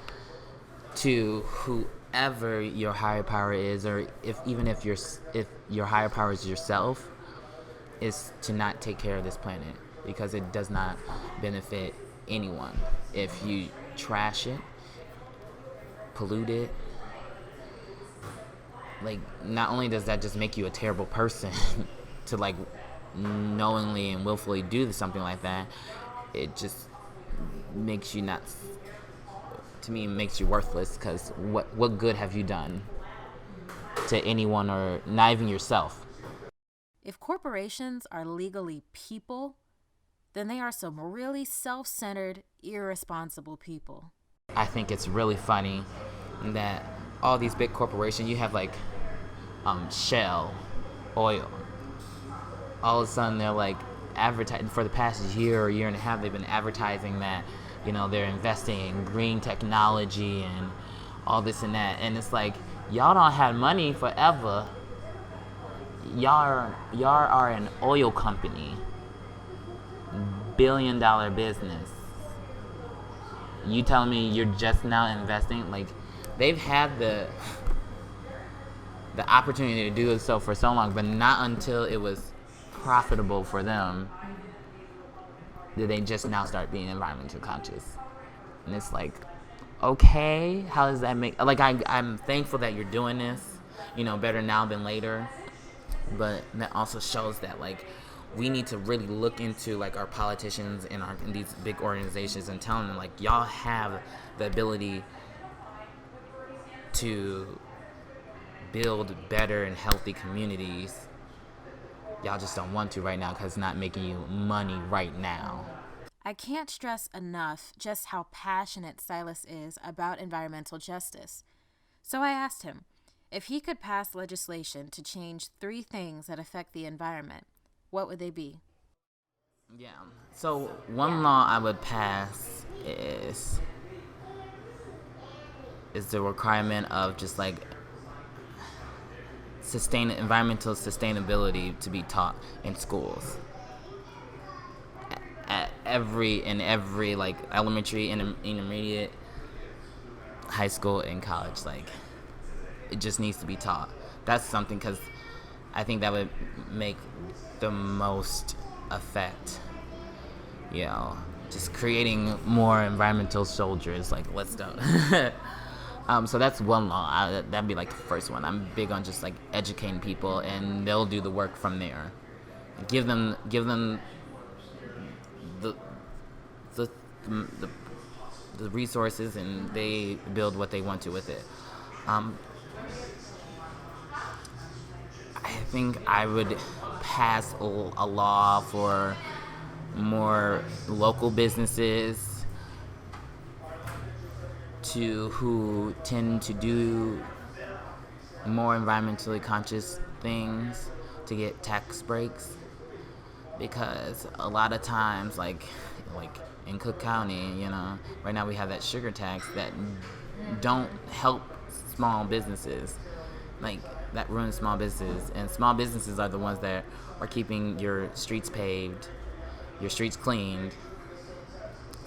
to whoever your higher power is, or if your higher power is yourself, is to not take care of this planet, because it does not benefit anyone. If you trash it, pollute it, like, not only does that just make you a terrible person to like knowingly and willfully do something like that, it just makes you not, to me, it makes you worthless, because what good have you done to anyone, or not even yourself? If corporations are legally people, then they are some really self-centered, irresponsible people. I think it's really funny that all these big corporations, you have like Shell Oil, all of a sudden they're like advertising for the past year or year and a half. They've been advertising that, you know, they're investing in green technology and all this and that, and it's like, y'all don't have money forever. Y'all are an oil company, billion-dollar business. You telling me you're just now investing? Like, they've had the opportunity to do so for so long, but not until it was profitable for them did they just now start being environmentally conscious. And it's like, okay, how does that make, like, I'm thankful that you're doing this, you know, better now than later, but that also shows that, like, we need to really look into, like, our politicians and in these big organizations and tell them, like, y'all have the ability to build better and healthy communities. Y'all just don't want to right now because it's not making you money right now. I can't stress enough just how passionate Silas is about environmental justice. So I asked him if he could pass legislation to change 3 things that affect the environment, what would they be? Yeah. So one law I would pass is the requirement of just like environmental sustainability to be taught in schools. At every like elementary, intermediate, high school, and college, like, it just needs to be taught. That's something, because I think that would make the most effect. You know, just creating more environmental soldiers. Like, let's go. So that's one law. That'd be like the first one. I'm big on just like educating people, and they'll do the work from there. Give them the the the, the resources, and they build what they want to with it. I think I would pass a law for more local businesses who tend to do more environmentally conscious things to get tax breaks, because a lot of times, like in Cook County, right now we have that sugar tax that don't help small businesses, like that ruins small businesses, and small businesses are the ones that are keeping your streets paved, your streets cleaned,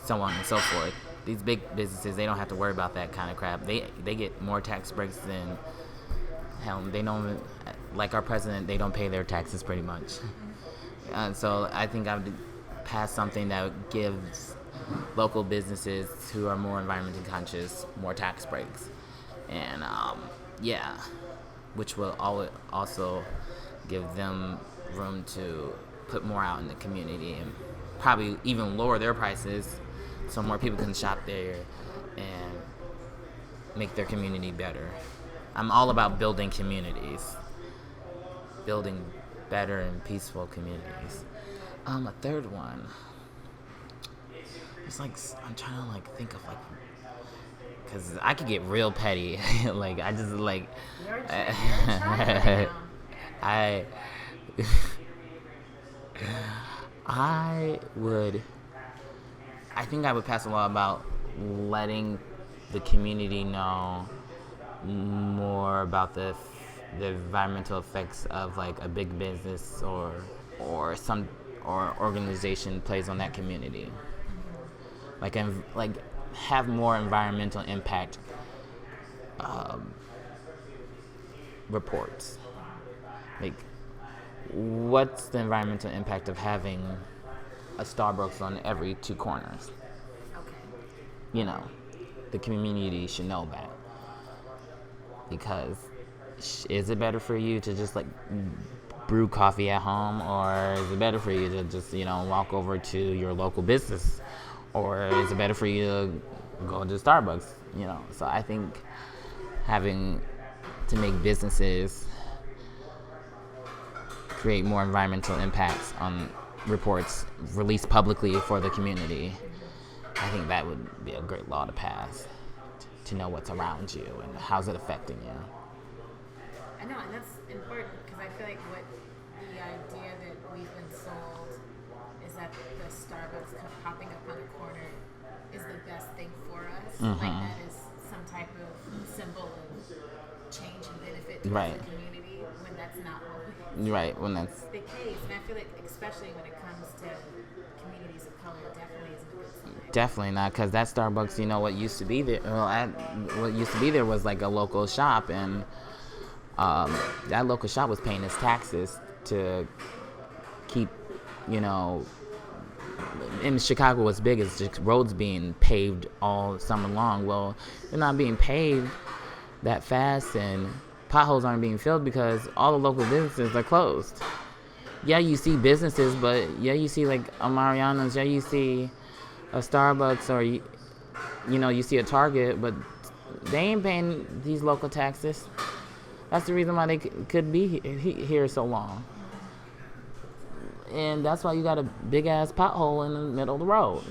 so on and so forth. These big businesses, they don't have to worry about that kind of crap. They get more tax breaks than hell. They don't, like our president, they don't pay their taxes pretty much. So I think I would pass something that gives local businesses who are more environmentally conscious more tax breaks, and which will also give them room to put more out in the community and probably even lower their prices so more people can shop there and make their community better. I'm all about building communities, building better and peaceful communities. A third one, it's like I'm trying to like think of like, because I could get real petty. Like I just like I think I would pass a law about letting the community know more about the environmental effects of like a big business or organization plays on that community. Like have more environmental impact reports. Like, what's the environmental impact of having a Starbucks on every 2 corners? Okay. The community should know that. Because is it better for you to just like brew coffee at home, or is it better for you to just, walk over to your local business, or is it better for you to go to Starbucks? So I think having to make businesses create more environmental impacts on reports released publicly for the community, I think that would be a great law to pass, to know what's around you and how's it affecting you. I know, and that's important, because I feel like what the idea that we've been sold is that the Starbucks popping up on a corner is the best thing for us. Mm-hmm. Like that is some type of symbol of change and benefit to Right. the community, when that's not always Right, when that's the case. And I feel like, especially when it comes to communities of color, it definitely isn't a good sign. definitely not, because that Starbucks, what used to be there, what used to be there was like a local shop, and that local shop was paying its taxes to keep, in Chicago, what's big is just roads being paved all summer long. Well, they're not being paved that fast, and potholes aren't being filled because all the local businesses are closed. Yeah, you see businesses, but you see like a Mariano's, you see a Starbucks, or you see a Target, but they ain't paying these local taxes. That's the reason why they could be here so long. And that's why you got a big ass pothole in the middle of the road,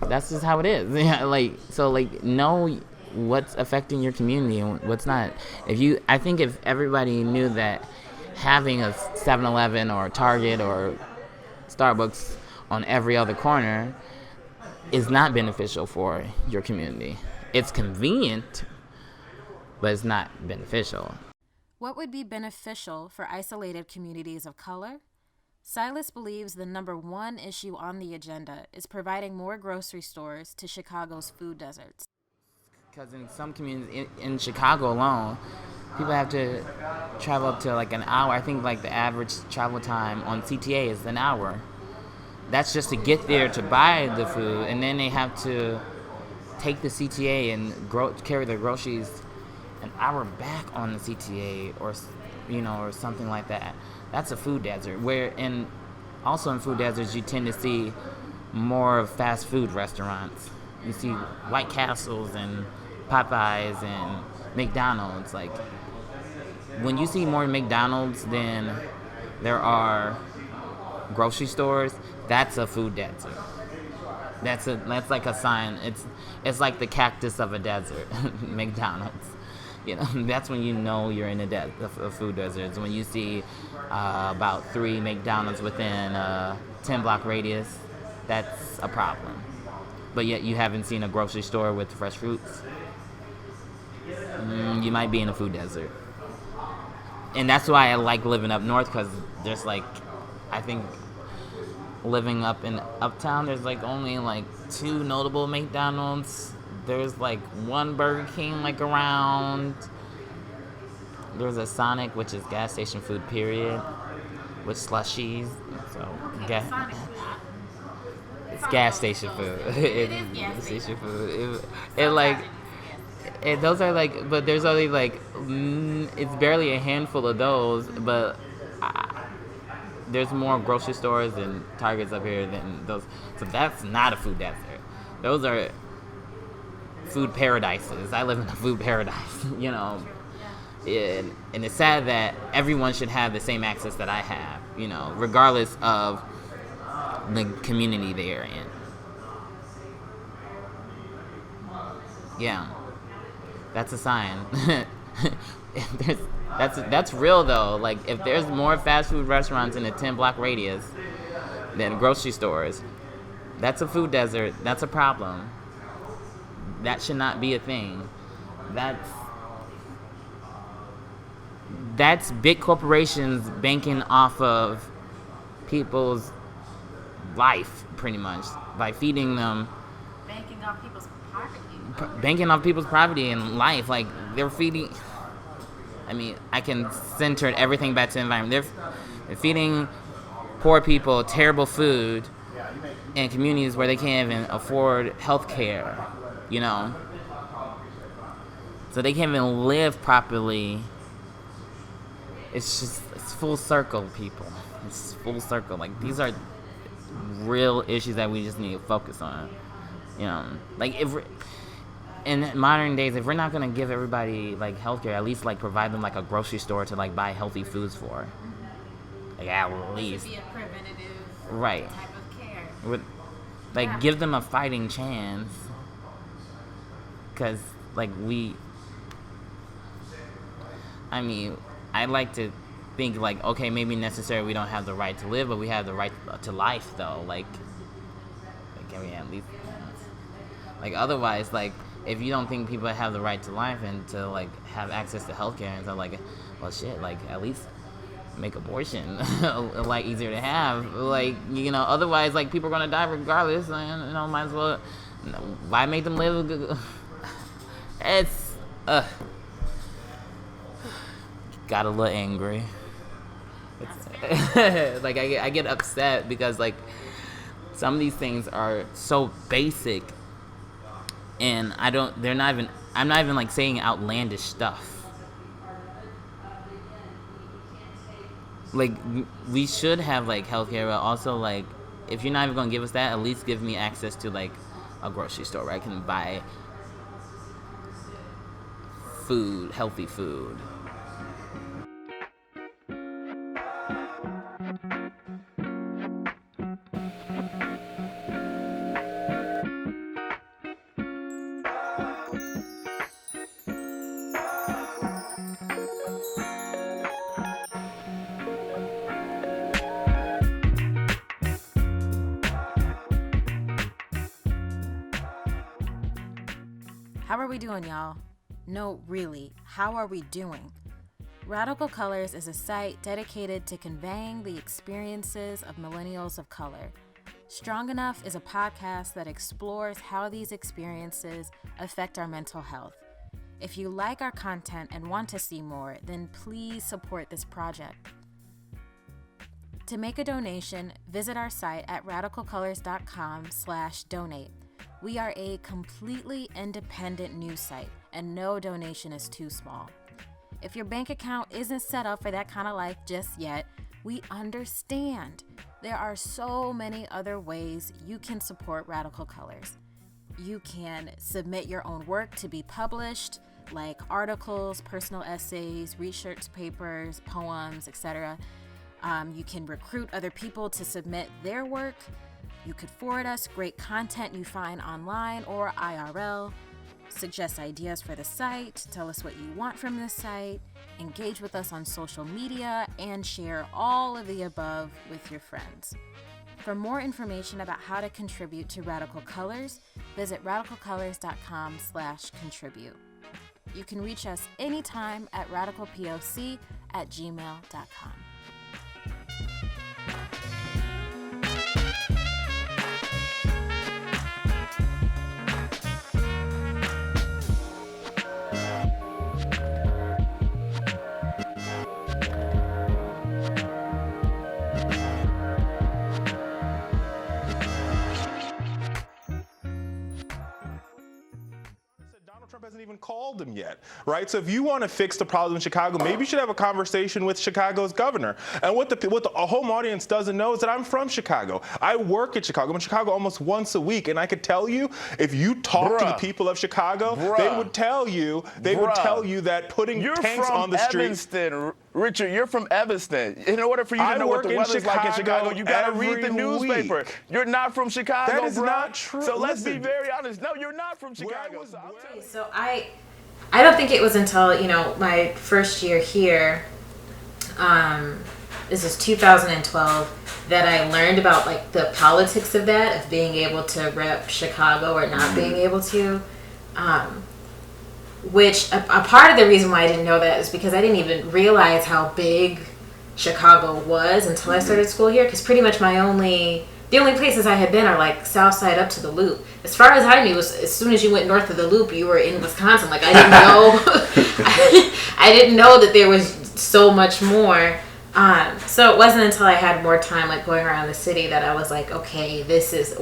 That's just how it is. Know what's affecting your community and what's not. I think if everybody knew that having a 7-Eleven or Target or Starbucks on every other corner is not beneficial for your community. It's convenient, but it's not beneficial. What would be beneficial for isolated communities of color? Silas believes the number one issue on the agenda is providing more grocery stores to Chicago's food deserts. Because in some communities, in Chicago alone, people have to travel up to like an hour. I think like the average travel time on CTA is an hour. That's just to get there to buy the food, and then they have to take the CTA and carry their groceries an hour back on the CTA, or or something like that. That's a food desert. Also in food deserts, you tend to see more fast food restaurants. You see White Castles and Popeyes and McDonald's. Like, when you see more McDonald's than there are grocery stores, that's a food desert. That's like a sign. It's like the cactus of a desert, McDonald's. That's when you know you're in a food desert. It's when you see about 3 McDonald's within a 10-block radius. That's a problem. But yet you haven't seen a grocery store with fresh fruits. You might be in a food desert. And that's why I like living up north, because there's I think living up in Uptown, there's only 2 notable McDonald's. There's 1 Burger King around. There's a Sonic, which is gas station food, period, with slushies. So it's gas station food. It is gas station food. Those are but there's only it's barely a handful of those, but there's more grocery stores and Targets up here than those. So that's not a food desert. Those are food paradises. I live in a food paradise, And it's sad that everyone should have the same access that I have, regardless of the community they're in. Yeah, that's a sign. That's real though. If there's more fast food restaurants in a 10-block radius than grocery stores, that's a food desert. That's a problem. That should not be a thing. That's big corporations banking off of people's life, pretty much, by feeding them. Banking off people's poverty. Banking off people's poverty and life. They're feeding. I can center everything back to the environment. They're feeding poor people terrible food in communities where they can't even afford health care. So they can't even live properly. It's full circle, people. It's full circle. These are real issues that we just need to focus on. If in modern days, if we're not gonna give everybody healthcare, at least provide them a grocery store to buy healthy foods for. At least. It should be a preventative right. type of care. Give them a fighting chance. Because, I like to think, okay, maybe necessarily we don't have the right to live, but we have the right to life, though. Can we at least... otherwise, if you don't think people have the right to life and to, have access to healthcare and stuff, well, shit, at least make abortion, easier to have. Otherwise, people are going to die regardless, and, might as well... Why make them live... It's got a little angry. I get upset because some of these things are so basic, and I'm not even saying outlandish stuff. We should have healthcare, but also if you're not even gonna give us that, at least give me access to a grocery store where I can buy food, healthy food. How are we doing, y'all? No, really, how are we doing? Radical Colors is a site dedicated to conveying the experiences of millennials of color. Strong Enough is a podcast that explores how these experiences affect our mental health. If you like our content and want to see more, then please support this project. To make a donation, visit our site at radicalcolors.com/donate. We are a completely independent news site, and no donation is too small. If your bank account isn't set up for that kind of life just yet, we understand. There are so many other ways you can support Radical Colors. You can submit your own work to be published, like articles, personal essays, research papers, poems, etc. You can recruit other people to submit their work. You could forward us great content you find online or IRL. Suggest ideas for the site, tell us what you want from this site, engage with us on social media, and share all of the above with your friends. For more information about how to contribute to Radical Colors, visit radicalcolors.com/contribute. You can reach us anytime at radicalpoc@gmail.com. Trump hasn't even called them yet, right? So if you want to fix the problem in Chicago, maybe you should have a conversation with Chicago's governor. And what the home audience doesn't know is that I'm from Chicago. I work in Chicago. I'm in Chicago almost once a week, and I could tell you, if you talk to the people of Chicago, they would tell you that putting tanks on the streets. Richard, you're from Evanston. In order for you to know what the weather's like in Chicago, you gotta read the newspaper. Week. You're not from Chicago, That is not true. So let's be very honest. No, you're not from Chicago. So I don't think it was until, my first year here, this is 2012, that I learned about like the politics of that, of being able to rep Chicago or not being able to. Which a part of the reason why I didn't know that is because I didn't even realize how big Chicago was until I started school here. Because pretty much the only places I had been are like South Side up to the Loop. As far as I knew, was as soon as you went north of the Loop, you were in Wisconsin. Like I didn't know, I didn't know that there was so much more. So it wasn't until I had more time like going around the city that I was like, okay, this is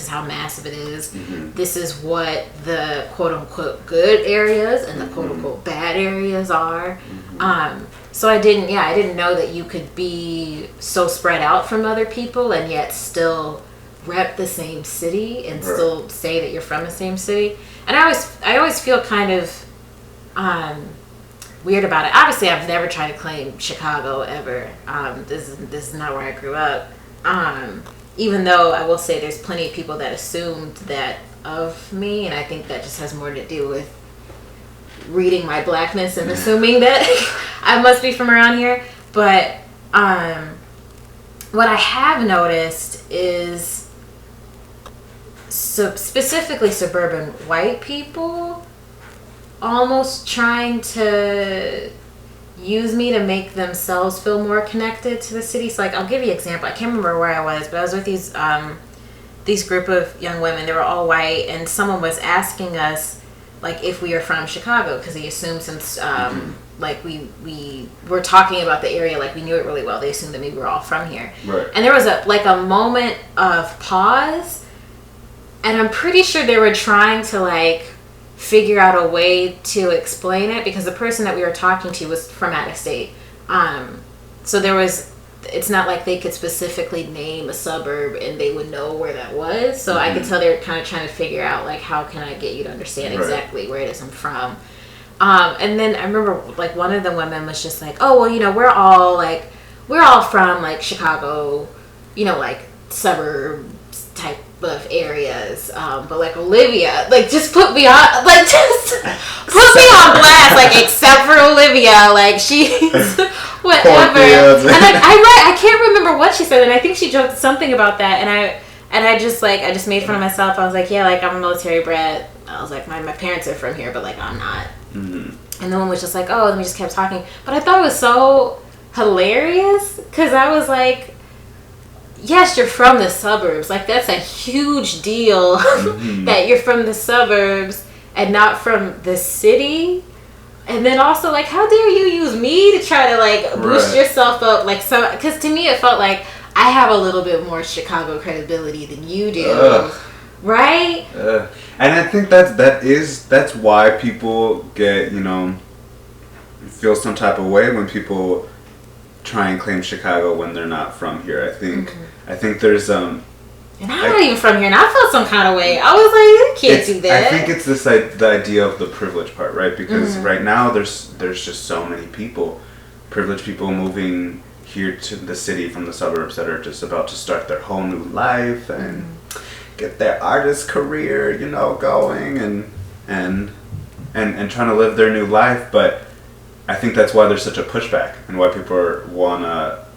how massive it is. Mm-hmm. This is what the quote unquote good areas and the quote unquote bad areas are. Mm-hmm. So I didn't know that you could be so spread out from other people and yet still rep the same city and still say that you're from the same city. And I always feel kind of weird about it. Obviously, I've never tried to claim Chicago ever. This is not where I grew up. Even though I will say there's plenty of people that assumed that of me, and I think that just has more to do with reading my blackness and assuming that I must be from around here. But what I have noticed is specifically suburban white people almost trying to use me to make themselves feel more connected to the city. So like, I'll give you an example. I can't remember where I was, but I was with these group of young women. They were all white, and someone was asking us like if we are from Chicago, because they assumed since like we were talking about the area, like we knew it really well, they assumed that maybe we were all from here. Right. And there was a moment of pause, and I'm pretty sure they were trying to like figure out a way to explain it, because the person that we were talking to was from out of state. So it's not like they could specifically name a suburb and they would know where that was. So I could tell they were kind of trying to figure out like, how can I get you to understand exactly where it is I'm from. And then I remember like one of the women was just like, oh, well, we're all from like Chicago, like suburb type of areas, but like Olivia, like just put me on blast, like except for Olivia, like she's whatever. And I can't remember what she said, and I think she joked something about that, and I just made fun of myself. I was like, yeah, like I'm a military brat. I was like, my parents are from here, but like I'm not. Mm-hmm. And the one was just like, oh, and we just kept talking, but I thought it was so hilarious because I was like, yes, you're from the suburbs. Like, that's a huge deal that you're from the suburbs and not from the city. And then also, like, how dare you use me to try to, like, boost yourself up? Like, so, because to me, it felt like I have a little bit more Chicago credibility than you do. Right? And I think that's why people get, feel some type of way when people try and claim Chicago when they're not from here. I think there's and I'm not even from here, and I felt some kind of way. I was like, you can't do that. I think it's the idea of the privilege part, right? Because right now there's just so many people, privileged people moving here to the city from the suburbs that are just about to start their whole new life and get their artist career, going and trying to live their new life. But I think that's why there's such a pushback and why people wanna,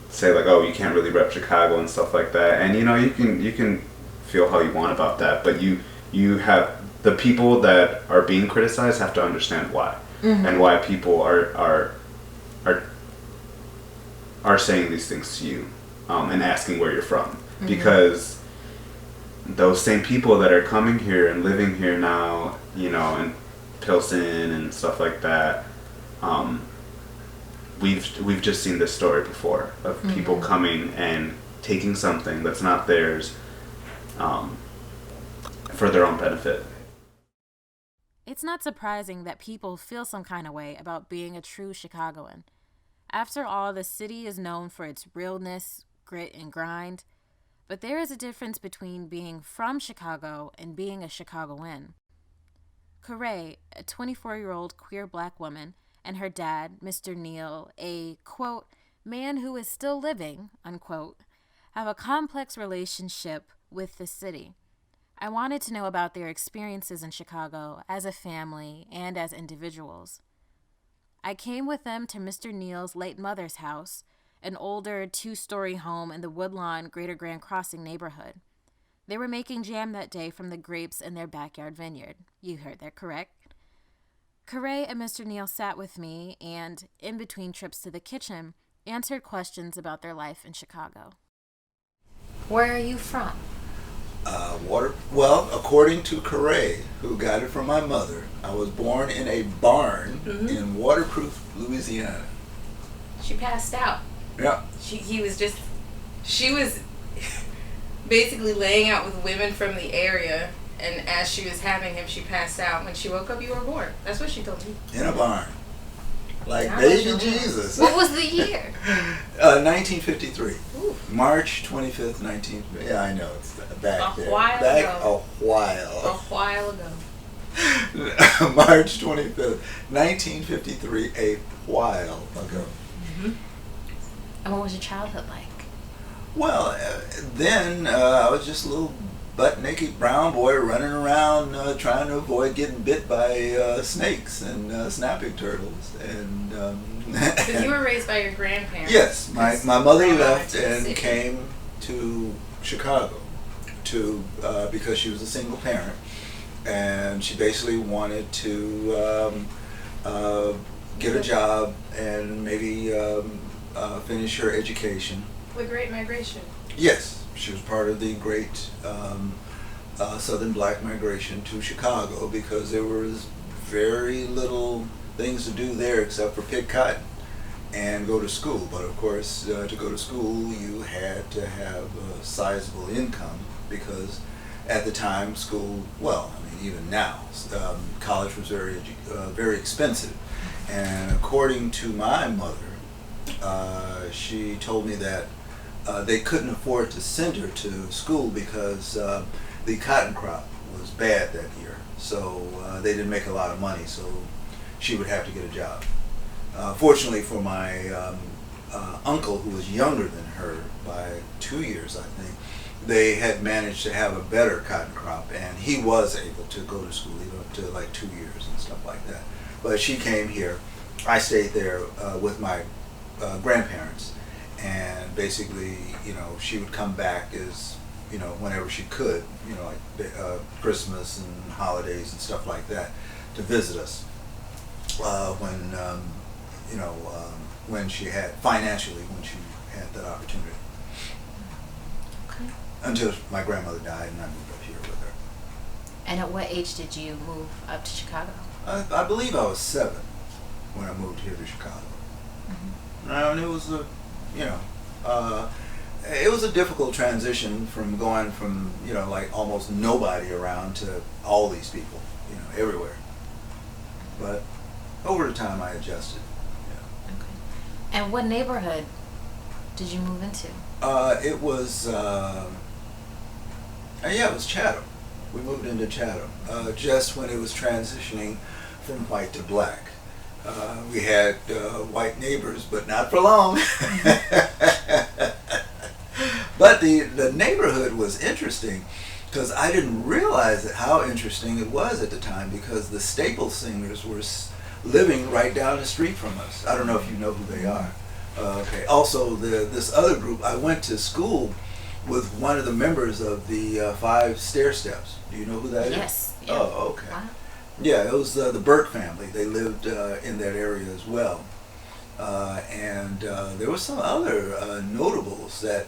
say like, oh, you can't really rep Chicago and stuff like that. And you can feel how you want about that, but you have the people that are being criticized have to understand why and why people are saying these things to you and asking where you're from, because those same people that are coming here and living here now, in Pilsen and stuff like that, we've just seen this story before of people coming and taking something that's not theirs for their own benefit. It's not surprising that people feel some kind of way about being a true Chicagoan. After all, the city is known for its realness, grit, and grind, but there is a difference between being from Chicago and being a Chicagoan. Correa, a 24-year-old queer black woman, and her dad, Mr. Neal, a, quote, man who is still living, unquote, have a complex relationship with the city. I wanted to know about their experiences in Chicago as a family and as individuals. I came with them to Mr. Neal's late mother's house, an older 2-story home in the Woodlawn Greater Grand Crossing neighborhood. They were making jam that day from the grapes in their backyard vineyard. You heard that correct. Correa and Mr. Neal sat with me and, in between trips to the kitchen, answered questions about their life in Chicago. Where are you from? Well, according to Correa, who got it from my mother, I was born in a barn in Waterproof, Louisiana. She passed out. Yeah. She was basically laying out with women from the area, and as she was having him, she passed out. When she woke up, you were born. That's what she told me. In a barn. Like baby Jesus. What was the year? 1953. Ooh. March 25th, 19... Yeah, I know. It's back there. A while A while ago. March 25th, 1953, a while ago. And what was your childhood like? Well, then I was just a little butt-naked brown boy running around trying to avoid getting bit by snakes and snapping turtles. And because you were raised by your grandparents. Yes, my mother left and came to Chicago because she was a single parent, and she basically wanted to get a job and maybe finish her education. The Great Migration. Yes, she was part of the Great Southern Black Migration to Chicago because there was very little things to do there except for pick cotton and go to school. But of course, to go to school, you had to have a sizable income because at the time, school, well, I mean, even now, college was very expensive. And according to my mother, she told me that they couldn't afford to send her to school because the cotton crop was bad that year. So they didn't make a lot of money, so she would have to get a job. Fortunately for my uncle, who was younger than her by 2 years, I think, they had managed to have a better cotton crop, and he was able to go to school even up to like 2 years and stuff like that. But she came here. I stayed there with my grandparents, and basically, she would come back as, whenever she could, like Christmas and holidays and stuff like that, to visit us. When she had financially, when she had that opportunity. Okay. Until my grandmother died and I moved up here with her. And at what age did you move up to Chicago? I believe I was 7 when I moved here to Chicago. And it was it was a difficult transition from going from, you know, like almost nobody around to all these people, you know, everywhere. But over the time I adjusted. Yeah. Okay. And what neighborhood did you move into? It was, it was Chatham. We moved into Chatham just when it was transitioning from white to black. We had white neighbors, but not for long. But the neighborhood was interesting because I didn't realize how interesting it was at the time, because the Staple Singers were living right down the street from us. I don't know if you know who they are. Okay. Also, this other group, I went to school with one of the members of the 5 Stair Steps. Do you know who that is? Yes. Yeah. Oh, okay. Wow. Yeah, it was the Burt family. They lived in that area as well. And there were some other notables that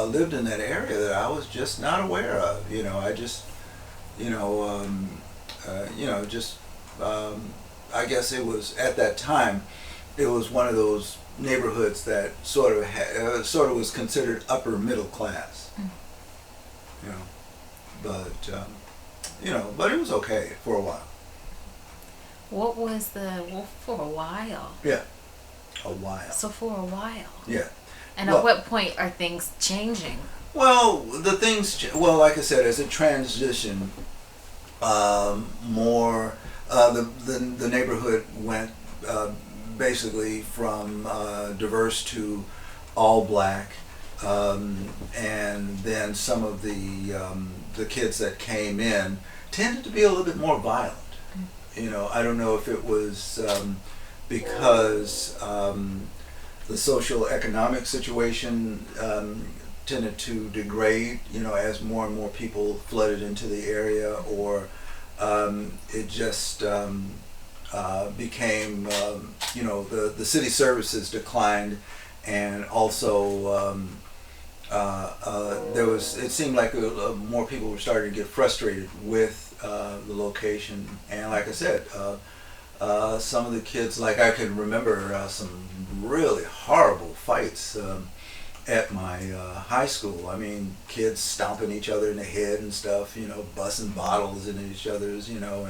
lived in that area that I was just not aware of. You know, I just, I guess it was, at that time, it was one of those neighborhoods that sort of was considered upper middle class. You know, but it was okay for a while. What was for a while? Yeah, a while. So for a while. Yeah. And at what point are things changing? Well, like I said, as it transitioned, more the neighborhood went basically from diverse to all black, and then some of the kids that came in tended to be a little bit more violent. You know, I don't know if it was because the social economic situation tended to degrade, you know, as more and more people flooded into the area, or it just became, the city services declined, and also it seemed like more people were starting to get frustrated with the location. And like I said, some of the kids, like I can remember some really horrible fights at my high school. I mean, kids stomping each other in the head and stuff, you know, busting bottles in each other's, you know,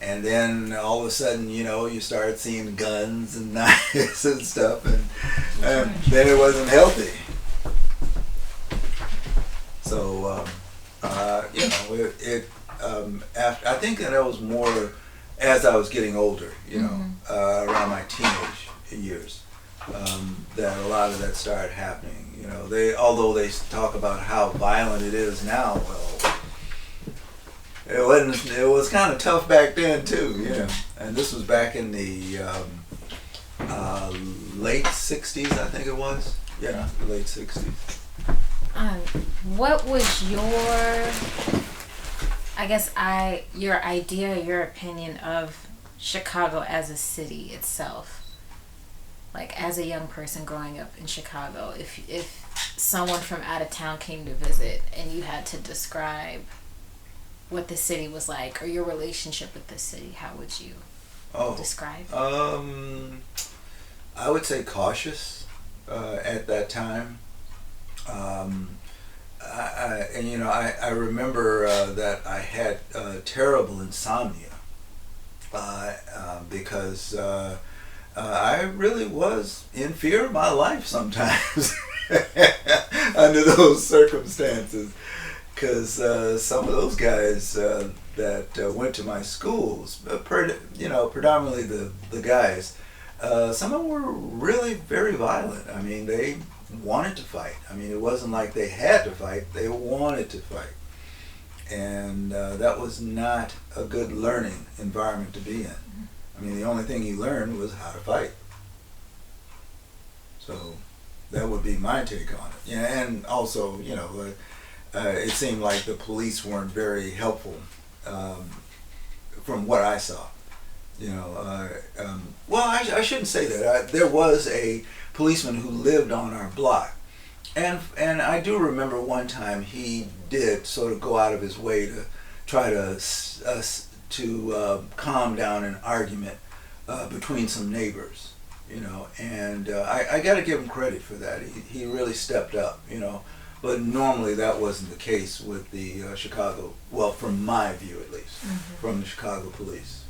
and then all of a sudden, you know, you start seeing guns and knives and stuff, and then it wasn't healthy. So, I think that was more as I was getting older, you know, around my teenage years, that a lot of that started happening. You know, although they talk about how violent it is now, well, it wasn't. It was kind of tough back then too, you know. And this was back in the late '60s, I think it was. Yeah, the late '60s. What was your idea, your opinion of Chicago as a city itself? Like, as a young person growing up in Chicago, if someone from out of town came to visit and you had to describe what the city was like, or your relationship with the city, how would you describe it? I would say cautious at that time. I remember that I had terrible insomnia because I really was in fear of my life sometimes under those circumstances, because some of those guys that went to my schools, predominantly the guys, some of them were really very violent. I mean, they wanted to fight. I mean, it wasn't like they had to fight, they wanted to fight. And that was not a good learning environment to be in. I mean, the only thing you learned was how to fight. So that would be my take on it. Yeah, and also, it seemed like the police weren't very helpful from what I saw. I shouldn't say that. There was a policeman who lived on our block, and I do remember one time he did sort of go out of his way to try to calm down an argument between some neighbors. you know, and I got to give him credit for that. He really stepped up, you know, but normally that wasn't the case with the Chicago, well, from my view at least, from the Chicago police.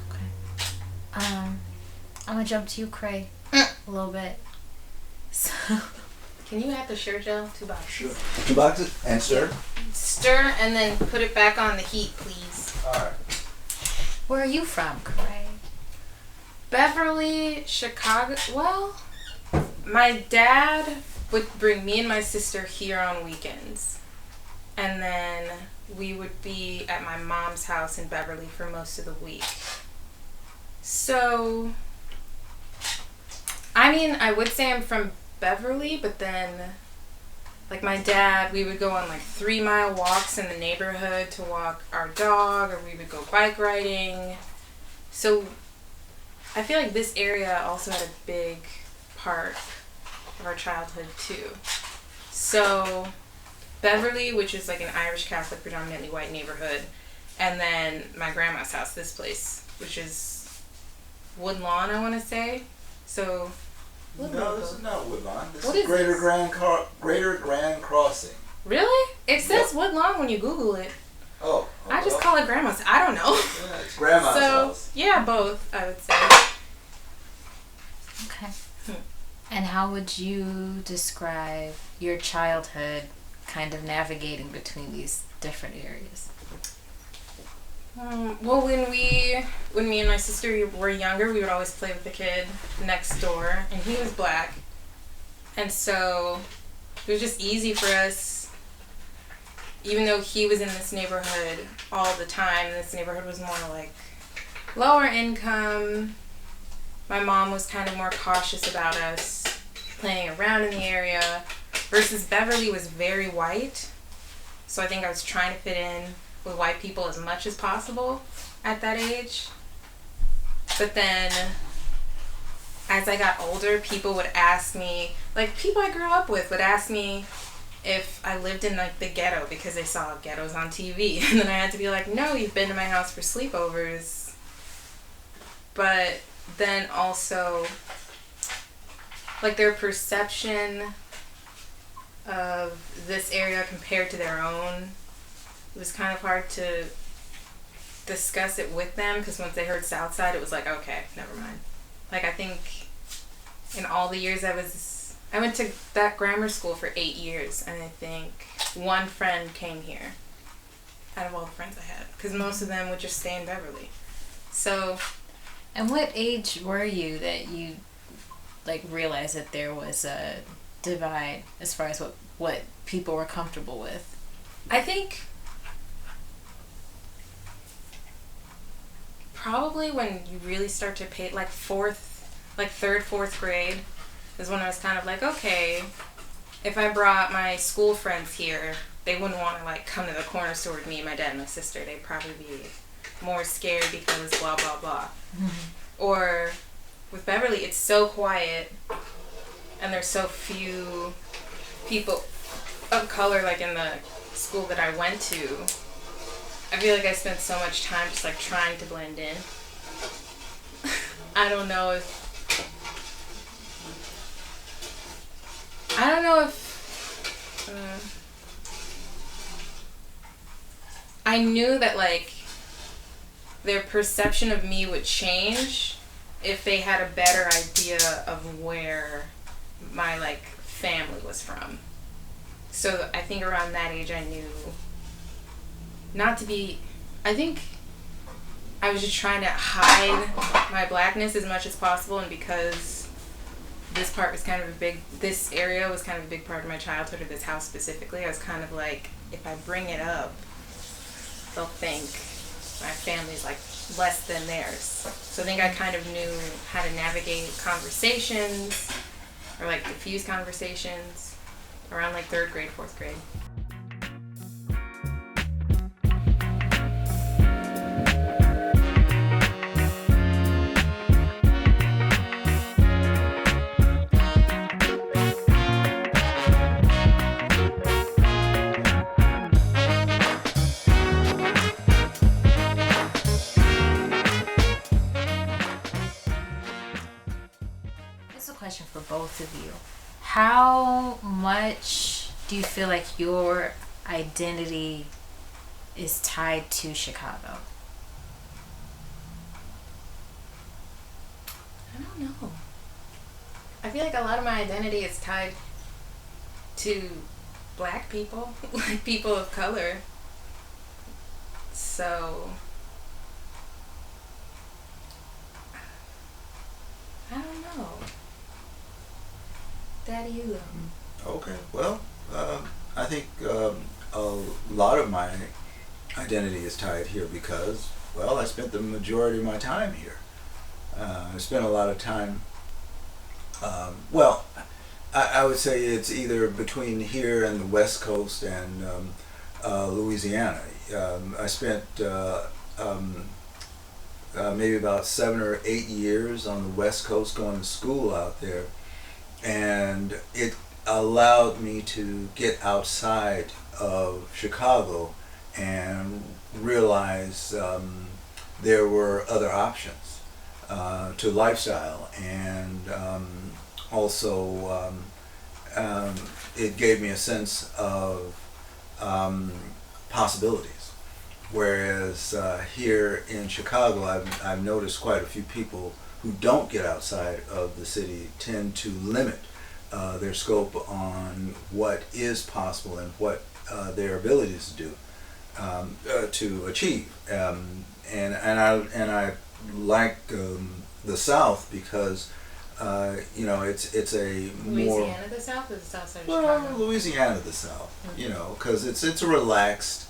Okay. I'm gonna jump to you, Cray, a little bit. So, can you add the stir gel? 2 boxes. Sure. 2 boxes and stir? Stir and then put it back on the heat, please. All right. Where are you from, Cray? Beverly, Chicago. Well, my dad would bring me and my sister here on weekends. And then we would be at my mom's house in Beverly for most of the week. So, I mean, I would say I'm from Beverly, but then, like my dad, we would go on like 3-mile walks in the neighborhood to walk our dog, or we would go bike riding. So, I feel like this area also had a big part of our childhood too. So, Beverly, which is like an Irish Catholic, predominantly white neighborhood, and then my grandma's house, this place, which is Woodlawn, I want to say. So, no, this is not Woodlawn. This what is Greater Grand Crossing. Really? It says Woodlawn when you Google it. Oh. I just call it Grandma's. I don't know. Yeah, it's Grandma's house. Yeah, both, I would say. Okay. And how would you describe your childhood kind of navigating between these different areas? Well, when me and my sister were younger, we would always play with the kid next door, and he was black. And so it was just easy for us. Even though he was in this neighborhood all the time, this neighborhood was more like lower income. My mom was kind of more cautious about us playing around in the area, versus Beverly was very white. So I think I was trying to fit in with white people as much as possible at that age. But then as I got older, people would ask me, like people I grew up with would ask me if I lived in like the ghetto because they saw ghettos on TV. And then I had to be like, no, you've been to my house for sleepovers. But then also, like their perception of this area compared to their own, it was kind of hard to discuss it with them, because once they heard Southside, it was like, okay, never mind. Like I think in all the years I went to that grammar school for 8 years, and I think one friend came here out of all the friends I had, because most of them would just stay in Beverly. So, and what age were you that you like realized that there was a divide as far as what people were comfortable with? I think probably when you really start to pay, like third, fourth grade is when I was kind of like, okay, if I brought my school friends here, they wouldn't want to like come to the corner store with me and my dad and my sister. They'd probably be more scared because blah blah blah. Or with Beverly, it's so quiet and there's so few people of color like in the school that I went to. I feel like I spent so much time just like trying to blend in. I don't know if I knew that like their perception of me would change if they had a better idea of where my like family was from. So I think around that age I knew not to be, I think I was just trying to hide my blackness as much as possible, and because this part was kind of this area was kind of a big part of my childhood, or this house specifically, I was kind of like, if I bring it up, they'll think my family's like less than theirs. So I think I kind of knew how to navigate conversations, or like diffuse conversations, around like 3rd grade, 4th grade. both of you, how much do you feel like your identity is tied to Chicago? I don't know. I feel like a lot of my identity is tied to black people, like people of color. So, I don't know. Daddy, you though. Okay, well, I think a lot of my identity is tied here because, well, I spent the majority of my time here. I spent a lot of time, I would say it's either between here and the West Coast and Louisiana. I spent maybe about 7 or 8 years on the West Coast going to school out there, and it allowed me to get outside of Chicago and realize there were other options to lifestyle, and also it gave me a sense of possibilities. Whereas here in Chicago, I've noticed quite a few people who don't get outside of the city tend to limit their scope on what is possible and what their abilities to do to achieve. And I like the South because it's a more Louisiana the South or the South Side of well, Chicago? Louisiana the South, because it's a relaxed,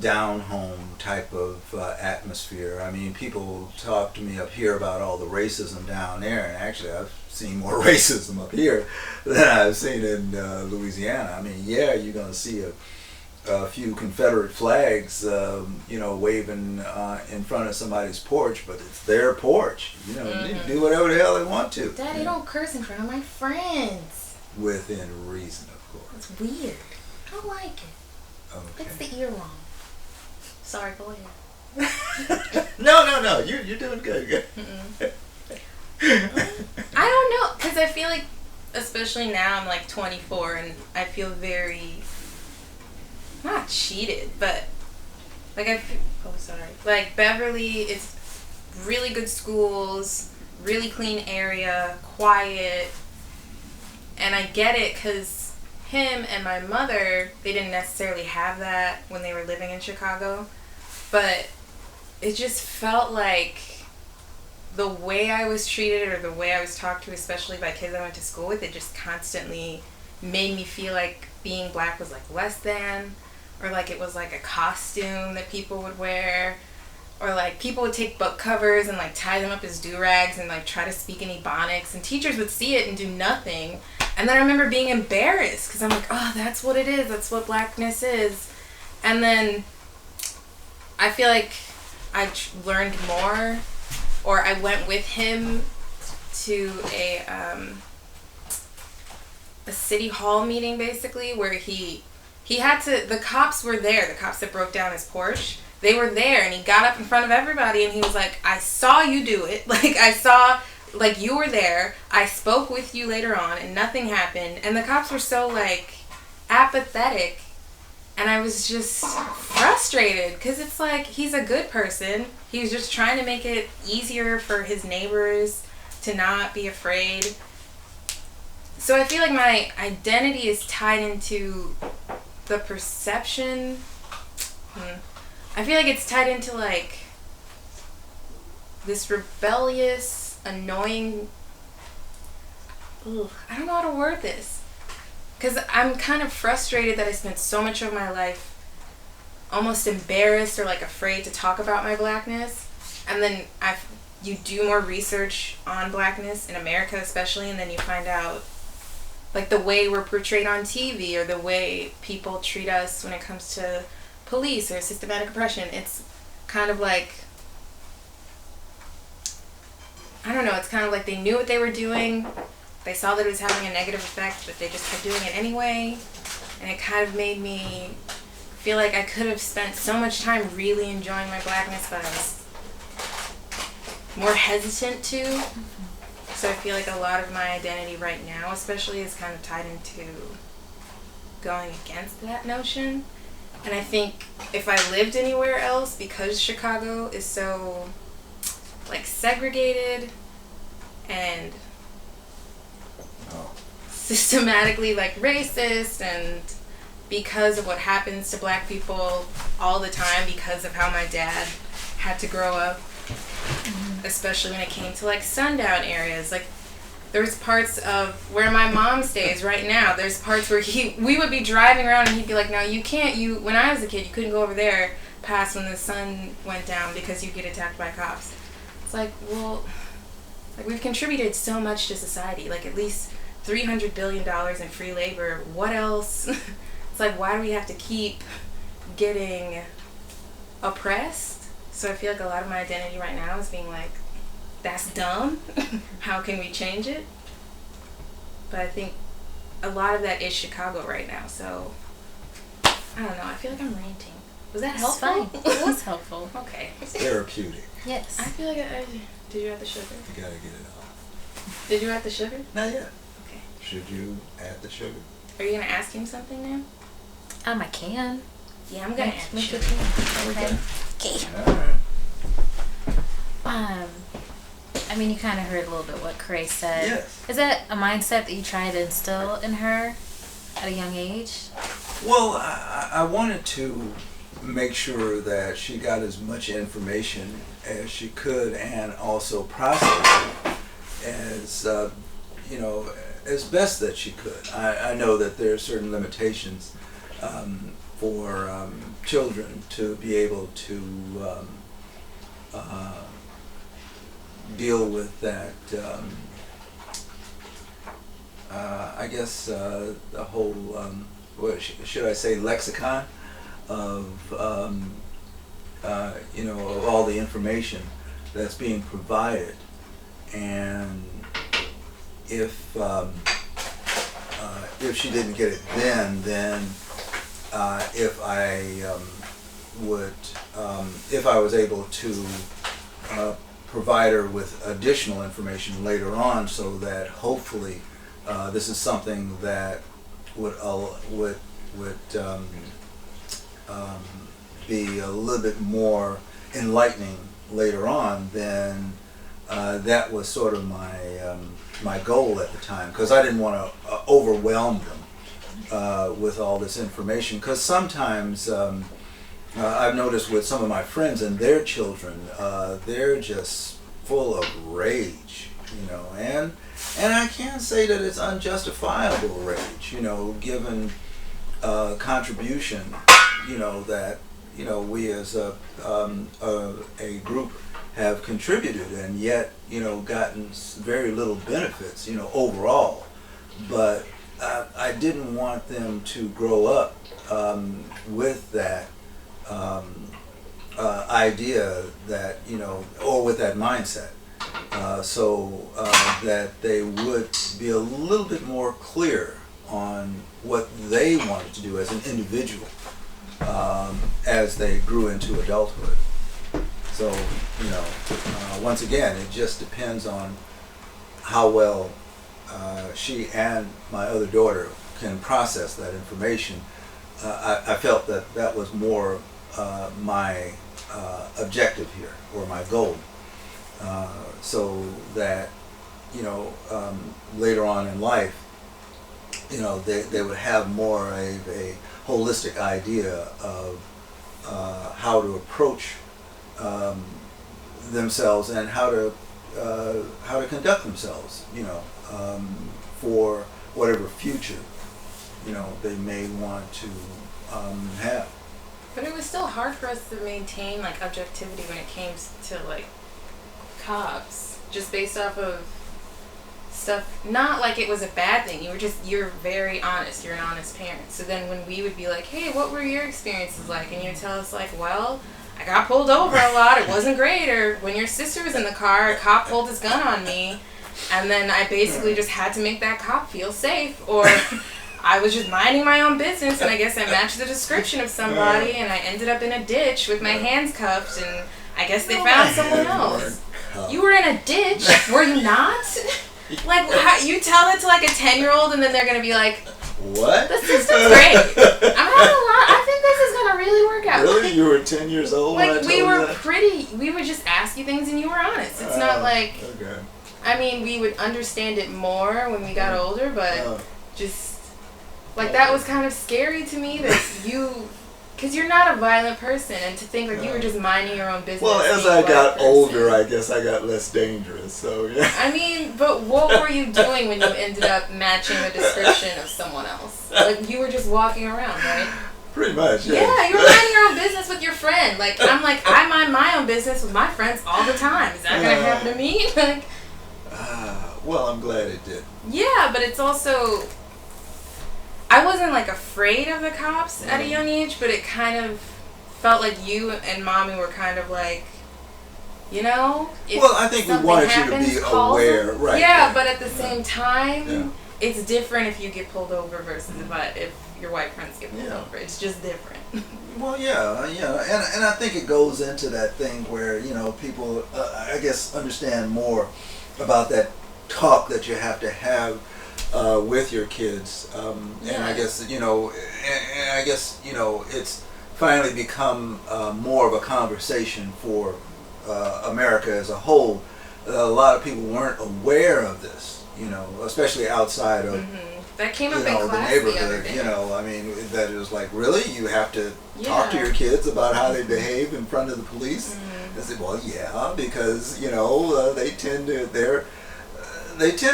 down home type of atmosphere. I mean, people talk to me up here about all the racism down there, and actually I've seen more racism up here than I've seen in Louisiana. I mean, yeah, you're going to see a few Confederate flags, waving in front of somebody's porch, but it's their porch. They can do whatever the hell they want to. Daddy, don't curse in front of my friends. Within reason, of course. It's weird. I don't like it. Okay. It's the ear wrong. Sorry, go ahead. No, you're doing good. I don't know, because I feel like, especially now, I'm like 24, and I feel very, not cheated, but, like, like, Beverly is really good schools, really clean area, quiet, and I get it, because him and my mother, they didn't necessarily have that when they were living in Chicago, but it just felt like the way I was treated or the way I was talked to, especially by kids I went to school with, it just constantly made me feel like being black was like less than, or like it was like a costume that people would wear, or like people would take book covers and like tie them up as do-rags and like try to speak in Ebonics, and teachers would see it and do nothing. And then I remember being embarrassed because I'm like, oh, that's what it is. That's what blackness is. And then I feel like I learned more, or I went with him to a city hall meeting, basically, where he had to, the cops were there, the cops that broke down his Porsche. They were there, and he got up in front of everybody, and he was like, I saw you do it. Like, I saw... like, you were there, I spoke with you later on, and nothing happened. And the cops were so, like, apathetic. And I was just frustrated, because it's like, he's a good person. He was just trying to make it easier for his neighbors to not be afraid. So I feel like my identity is tied into the perception. I feel like it's tied into, like, this rebellious... annoying, I don't know how to word this, because I'm kind of frustrated that I spent so much of my life almost embarrassed or like afraid to talk about my blackness, and then you do more research on blackness in America especially, and then you find out like the way we're portrayed on TV or the way people treat us when it comes to police or systematic oppression. It's kind of like, I don't know, it's kind of like they knew what they were doing, they saw that it was having a negative effect, but they just kept doing it anyway, and it kind of made me feel like I could have spent so much time really enjoying my blackness, but I was more hesitant to. So I feel like a lot of my identity right now, especially, is kind of tied into going against that notion. And I think if I lived anywhere else, because Chicago is so, like, segregated and systematically, like, racist, and because of what happens to black people all the time, because of how my dad had to grow up, especially when it came to, like, sundown areas. Like, there's parts of where my mom stays right now, there's parts where we would be driving around and he'd be like, no, you can't, when I was a kid, you couldn't go over there past when the sun went down because you'd get attacked by cops. It's like, well, like, we've contributed so much to society, like at least $300 billion in free labor. What else? It's like, why do we have to keep getting oppressed? So I feel like a lot of my identity right now is being like, that's dumb. How can we change it? But I think a lot of that is Chicago right now. So I don't know. I feel like I'm ranting. Was that helpful? Fine. It was helpful. Okay. It's therapeutic. Yes. I feel like did you add the sugar? You gotta get it off. Did you add the sugar? Not yet. Okay. Should you add the sugar? Are you gonna ask him something now? I can. Yeah, I'm gonna add the Make sugar. it okay. Okay. All right. I mean, you kind of heard a little bit what Cray said. Yes. Is that a mindset that you try to instill in her at a young age? Well, I wanted to make sure that she got as much information as she could and also process it as, as best that she could. I know that there are certain limitations for children to be able to deal with that, I guess, the whole, what should I say, lexicon of, of all the information that's being provided. And if she didn't get it then if I was able to provide her with additional information later on, so that hopefully this is something that would be a little bit more enlightening later on, then that was sort of my goal at the time, because I didn't want to overwhelm them with all this information, because sometimes I've noticed with some of my friends and their children, they're just full of rage, and I can't say that it's unjustifiable rage, given contribution, that we as a group have contributed, and yet gotten very little benefits, overall. But I didn't want them to grow up with that idea that, or with that mindset, so that they would be a little bit more clear on what they wanted to do as an individual as they grew into adulthood. So, once again, it just depends on how well she and my other daughter can process that information. I felt that that was more my objective here, or my goal, so that later on in life, they would have more a holistic idea of how to approach themselves and how to conduct themselves, for whatever future they may want to have. But it was still hard for us to maintain like objectivity when it came to like cops, just based off of stuff. Not like it was a bad thing. You're very honest. You're an honest parent. So then when we would be like, hey, what were your experiences like? And you would tell us like, well, I got pulled over a lot. It wasn't great. Or when your sister was in the car, a cop pulled his gun on me. And then I basically just had to make that cop feel safe. Or I was just minding my own business, and I guess I matched the description of somebody, and I ended up in a ditch with my hands cuffed, and I guess they found someone else. You were in a ditch, were you not? Like, how, you tell it to like a 10-year-old and then they're going to be like, what? This is great. I'm not gonna lie, I think this is going to really work out. Really? You were 10 years old when I Like, told we you were that? we would just ask you things and you were honest. It's not like, Okay. I mean, we would understand it more when we got older, but just, like, that was kind of scary to me that you... Because you're not a violent person, and to think like you were just minding your own business. Well, as I got older, I guess I got less dangerous. So yeah. I mean, but what were you doing when you ended up matching the description of someone else? Like you were just walking around, right? Pretty much. Yeah. Yeah, you were minding your own business with your friend. Like I mind my own business with my friends all the time. Is that gonna happen to me? Like. Well, I'm glad it did. Yeah, but it's also. I wasn't like afraid of the cops at a young age, but it kind of felt like you and Mommy were kind of like, you know. Well, I think we wanted you to be aware, right? Yeah, but at the same time, it's different if you get pulled over versus if your white friends get pulled over. It's just different. Well, yeah, and I think it goes into that thing where people, I guess, understand more about that talk that you have to have. With your kids, and I guess it's finally become more of a conversation for America as a whole. A lot of people weren't aware of this, especially outside of that came up in the class neighborhood. The other day. I mean, that it was like, really, you have to talk to your kids about how they behave in front of the police. I said, well, yeah, because they tend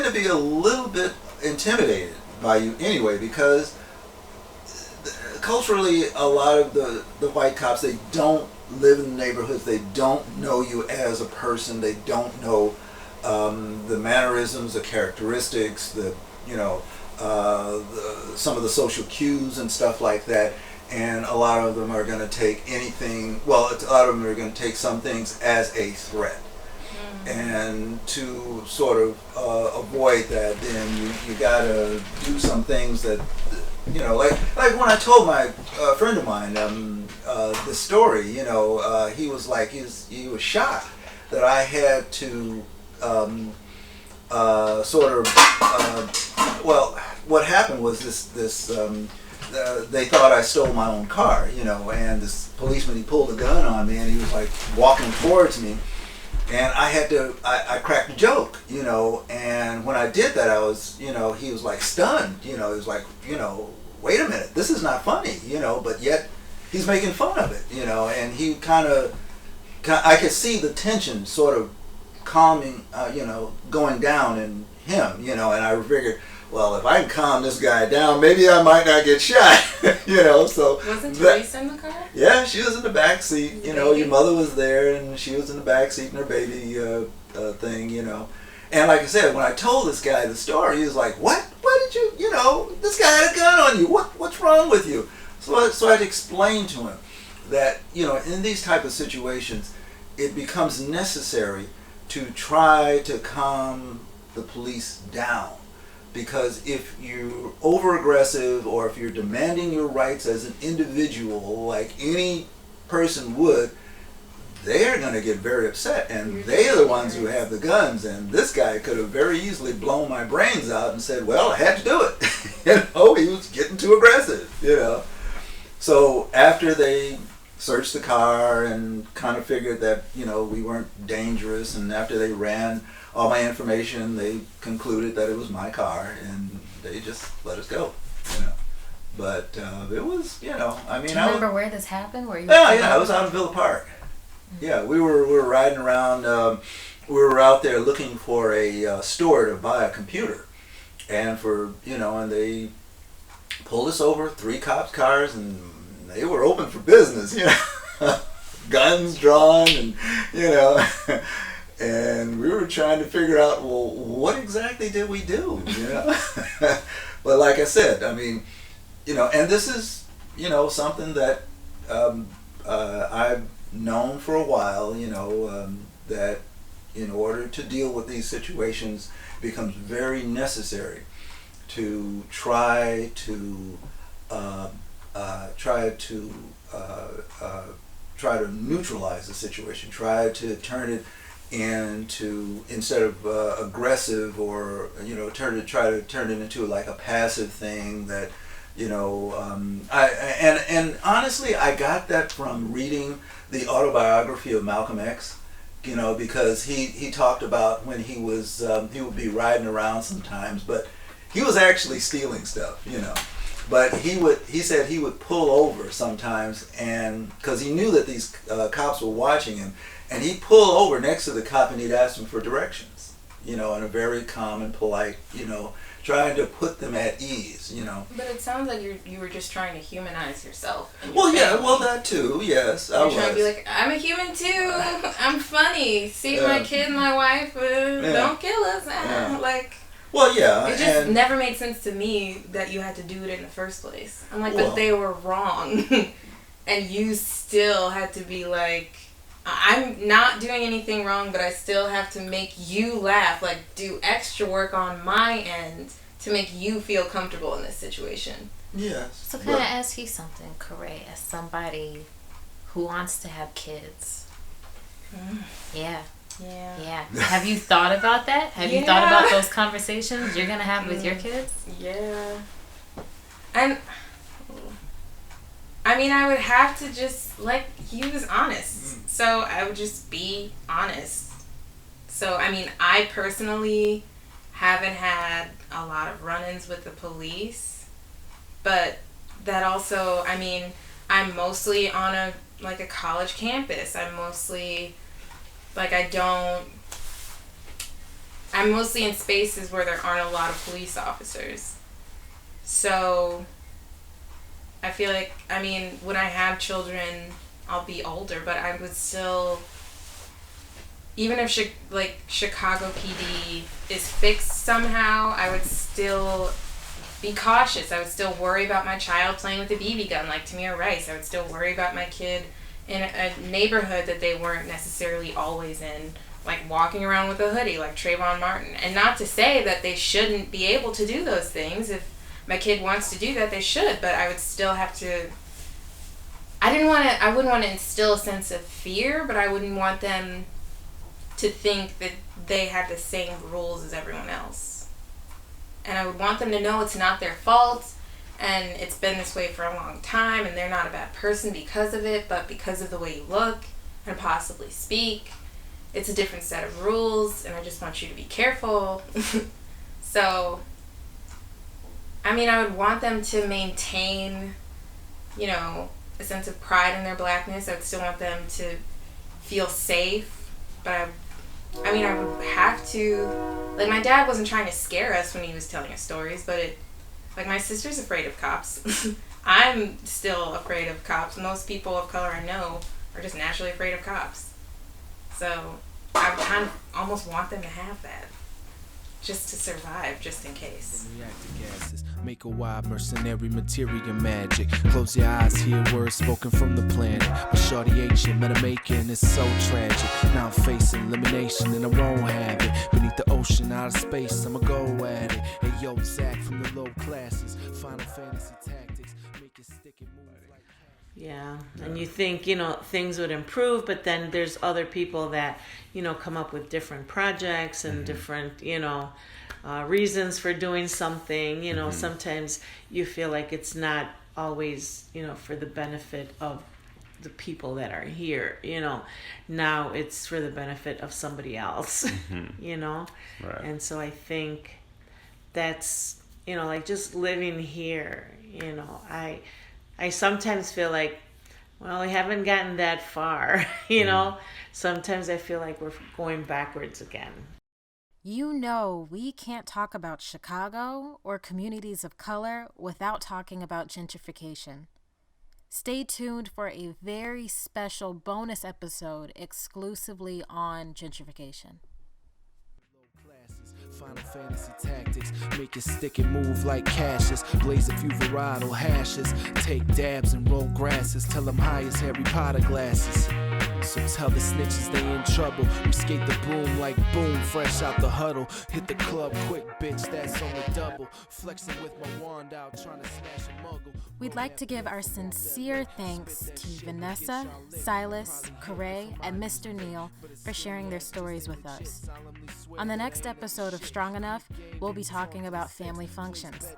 to be a little bit intimidated by you anyway, because culturally a lot of the white cops, they don't live in the neighborhoods, they don't know you as a person, they don't know the mannerisms, the characteristics, some of the social cues and stuff like that, and a lot of them are going to take some things as a threat. And to sort of avoid that, then you gotta do some things that, like when I told my friend of mine the story, he was like, he was shocked that I had to what happened was this they thought I stole my own car, and this policeman, he pulled a gun on me and he was like walking towards me. And I cracked a joke, and when I did that, I was, he was like stunned, he was like, wait a minute, this is not funny, but yet he's making fun of it, and he I could see the tension sort of calming, going down in him, and I figured, well, if I can calm this guy down, maybe I might not get shot, so. Wasn't Teresa in the car? Yeah, she was in the back seat, your mother was there and she was in the back seat in her baby thing, And like I said, when I told this guy the story, he was like, what? Why did you, this guy had a gun on you. What's wrong with you? So I had to explain to him that, in these type of situations, it becomes necessary to try to calm the police down. Because if you're over-aggressive or if you're demanding your rights as an individual, like any person would, they're going to get very upset. And they're the ones who have the guns. And this guy could have very easily blown my brains out and said, well, I had to do it. He was getting too aggressive, So after they searched the car and kind of figured that, we weren't dangerous, and after they ran all my information, they concluded that it was my car, and they just let us go, But it was, Do you remember where this happened? Where you? I was out in Villa Park. Yeah, we were riding around. We were out there looking for a store to buy a computer, and and they pulled us over, 3 cops' cars, and they were open for business, guns drawn, and And we were trying to figure out, well, what exactly did we do? But like I said, I mean, and this is, something that I've known for a while, that in order to deal with these situations, it becomes very necessary to try to neutralize the situation, try to turn it and to, instead of aggressive or try to turn it into like a passive thing that and honestly I got that from reading the autobiography of Malcolm X, because he talked about when he would be riding around sometimes, but he was actually stealing stuff, but he said he would pull over sometimes, and because he knew that these cops were watching him, and he'd pull over next to the cop and he'd ask him for directions, in a very calm and polite, trying to put them at ease, But it sounds like you were just trying to humanize yourself. Well, yeah, well, that too, yes. You're trying to be like, I'm a human too. I'm funny. See my kid and my wife. Don't kill us. Well, yeah. It just never made sense to me that you had to do it in the first place. I'm like, but they were wrong. And you still had to be like, I'm not doing anything wrong, but I still have to make you laugh, like do extra work on my end to make you feel comfortable in this situation. Yes. So can I ask you something, Corey, as somebody who wants to have kids? Yeah. Have you thought about that? Have you thought about those conversations you're going to have with your kids? Yeah. And I mean, I would have to just, he was honest. So I would just be honest. So, I mean, I personally haven't had a lot of run-ins with the police. But that also, I mean, I'm mostly on a college campus. I'm mostly, I'm mostly in spaces where there aren't a lot of police officers. So I feel like, I mean, when I have children, I'll be older, but I would still, even if Chicago PD is fixed somehow, I would still be cautious. I would still worry about my child playing with a BB gun like Tamir Rice. I would still worry about my kid in a neighborhood that they weren't necessarily always in, walking around with a hoodie like Trayvon Martin. And not to say that they shouldn't be able to do those things. If my kid wants to do that, they should, but I would still have to, I wouldn't want to instill a sense of fear, but I wouldn't want them to think that they have the same rules as everyone else. And I would want them to know it's not their fault, and it's been this way for a long time, and they're not a bad person because of it, but because of the way you look and possibly speak, it's a different set of rules, and I just want you to be careful. So, I mean, I would want them to maintain, a sense of pride in their blackness. I would still want them to feel safe, but I would have to, my dad wasn't trying to scare us when he was telling us stories, but my sister's afraid of cops. I'm still afraid of cops. Most people of color I know are just naturally afraid of cops. So I would kind of almost want them to have that, just to survive, just in case. Make a wild mercenary material magic. Close your eyes, hear words spoken from the planet. But shorty ain't you, met a making, it's so tragic. Now I'm facing elimination and I won't have it. Beneath the ocean, out of space, I'ma go at it. Hey yo, Zach from the low classes. Final Fantasy tactics, make it stick and move like. Yeah, and you think, things would improve, but then there's other people that, come up with different projects and different, reasons for doing something. Sometimes you feel like it's not always, for the benefit of the people that are here, Now it's for the benefit of somebody else, Right. And so I think that's, just living here, I sometimes feel like, well, we haven't gotten that far, Sometimes I feel like we're going backwards again. We can't talk about Chicago or communities of color without talking about gentrification. Stay tuned for a very special bonus episode exclusively on gentrification. Final Fantasy tactics, make it stick and move like Cassius. Blaze a few varietal hashes, take dabs and roll grasses. Tell them high as Harry Potter glasses. So tell the snitches they in trouble. We skate the boom like boom, fresh out the huddle. Hit the club quick, bitch, that's on the double. Flexing with my wand out, trying to smash a muggle. We'd like to give our sincere thanks to Vanessa, Silas, Corey, and Mr. Neal for sharing their stories with us. On the next episode of Strong Enough, we'll be talking about family functions.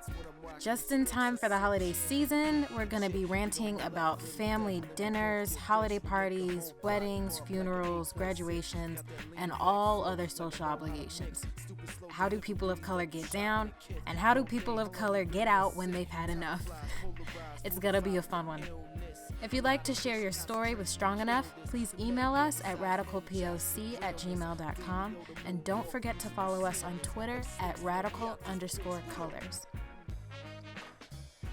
Just in time for the holiday season, we're going to be ranting about family dinners, holiday parties, weddings, funerals, graduations, and all other social obligations. How do people of color get down? And how do people of color get out when they've had enough? It's going to be a fun one. If you'd like to share your story with Strong Enough, please email us at radicalpoc@gmail.com, and don't forget to follow us on Twitter at @radical_colors.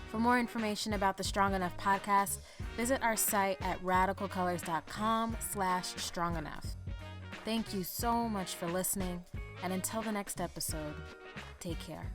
For more information about the Strong Enough podcast, visit our site at radicalcolors.com/strongenough. Thank you so much for listening, and until the next episode, take care.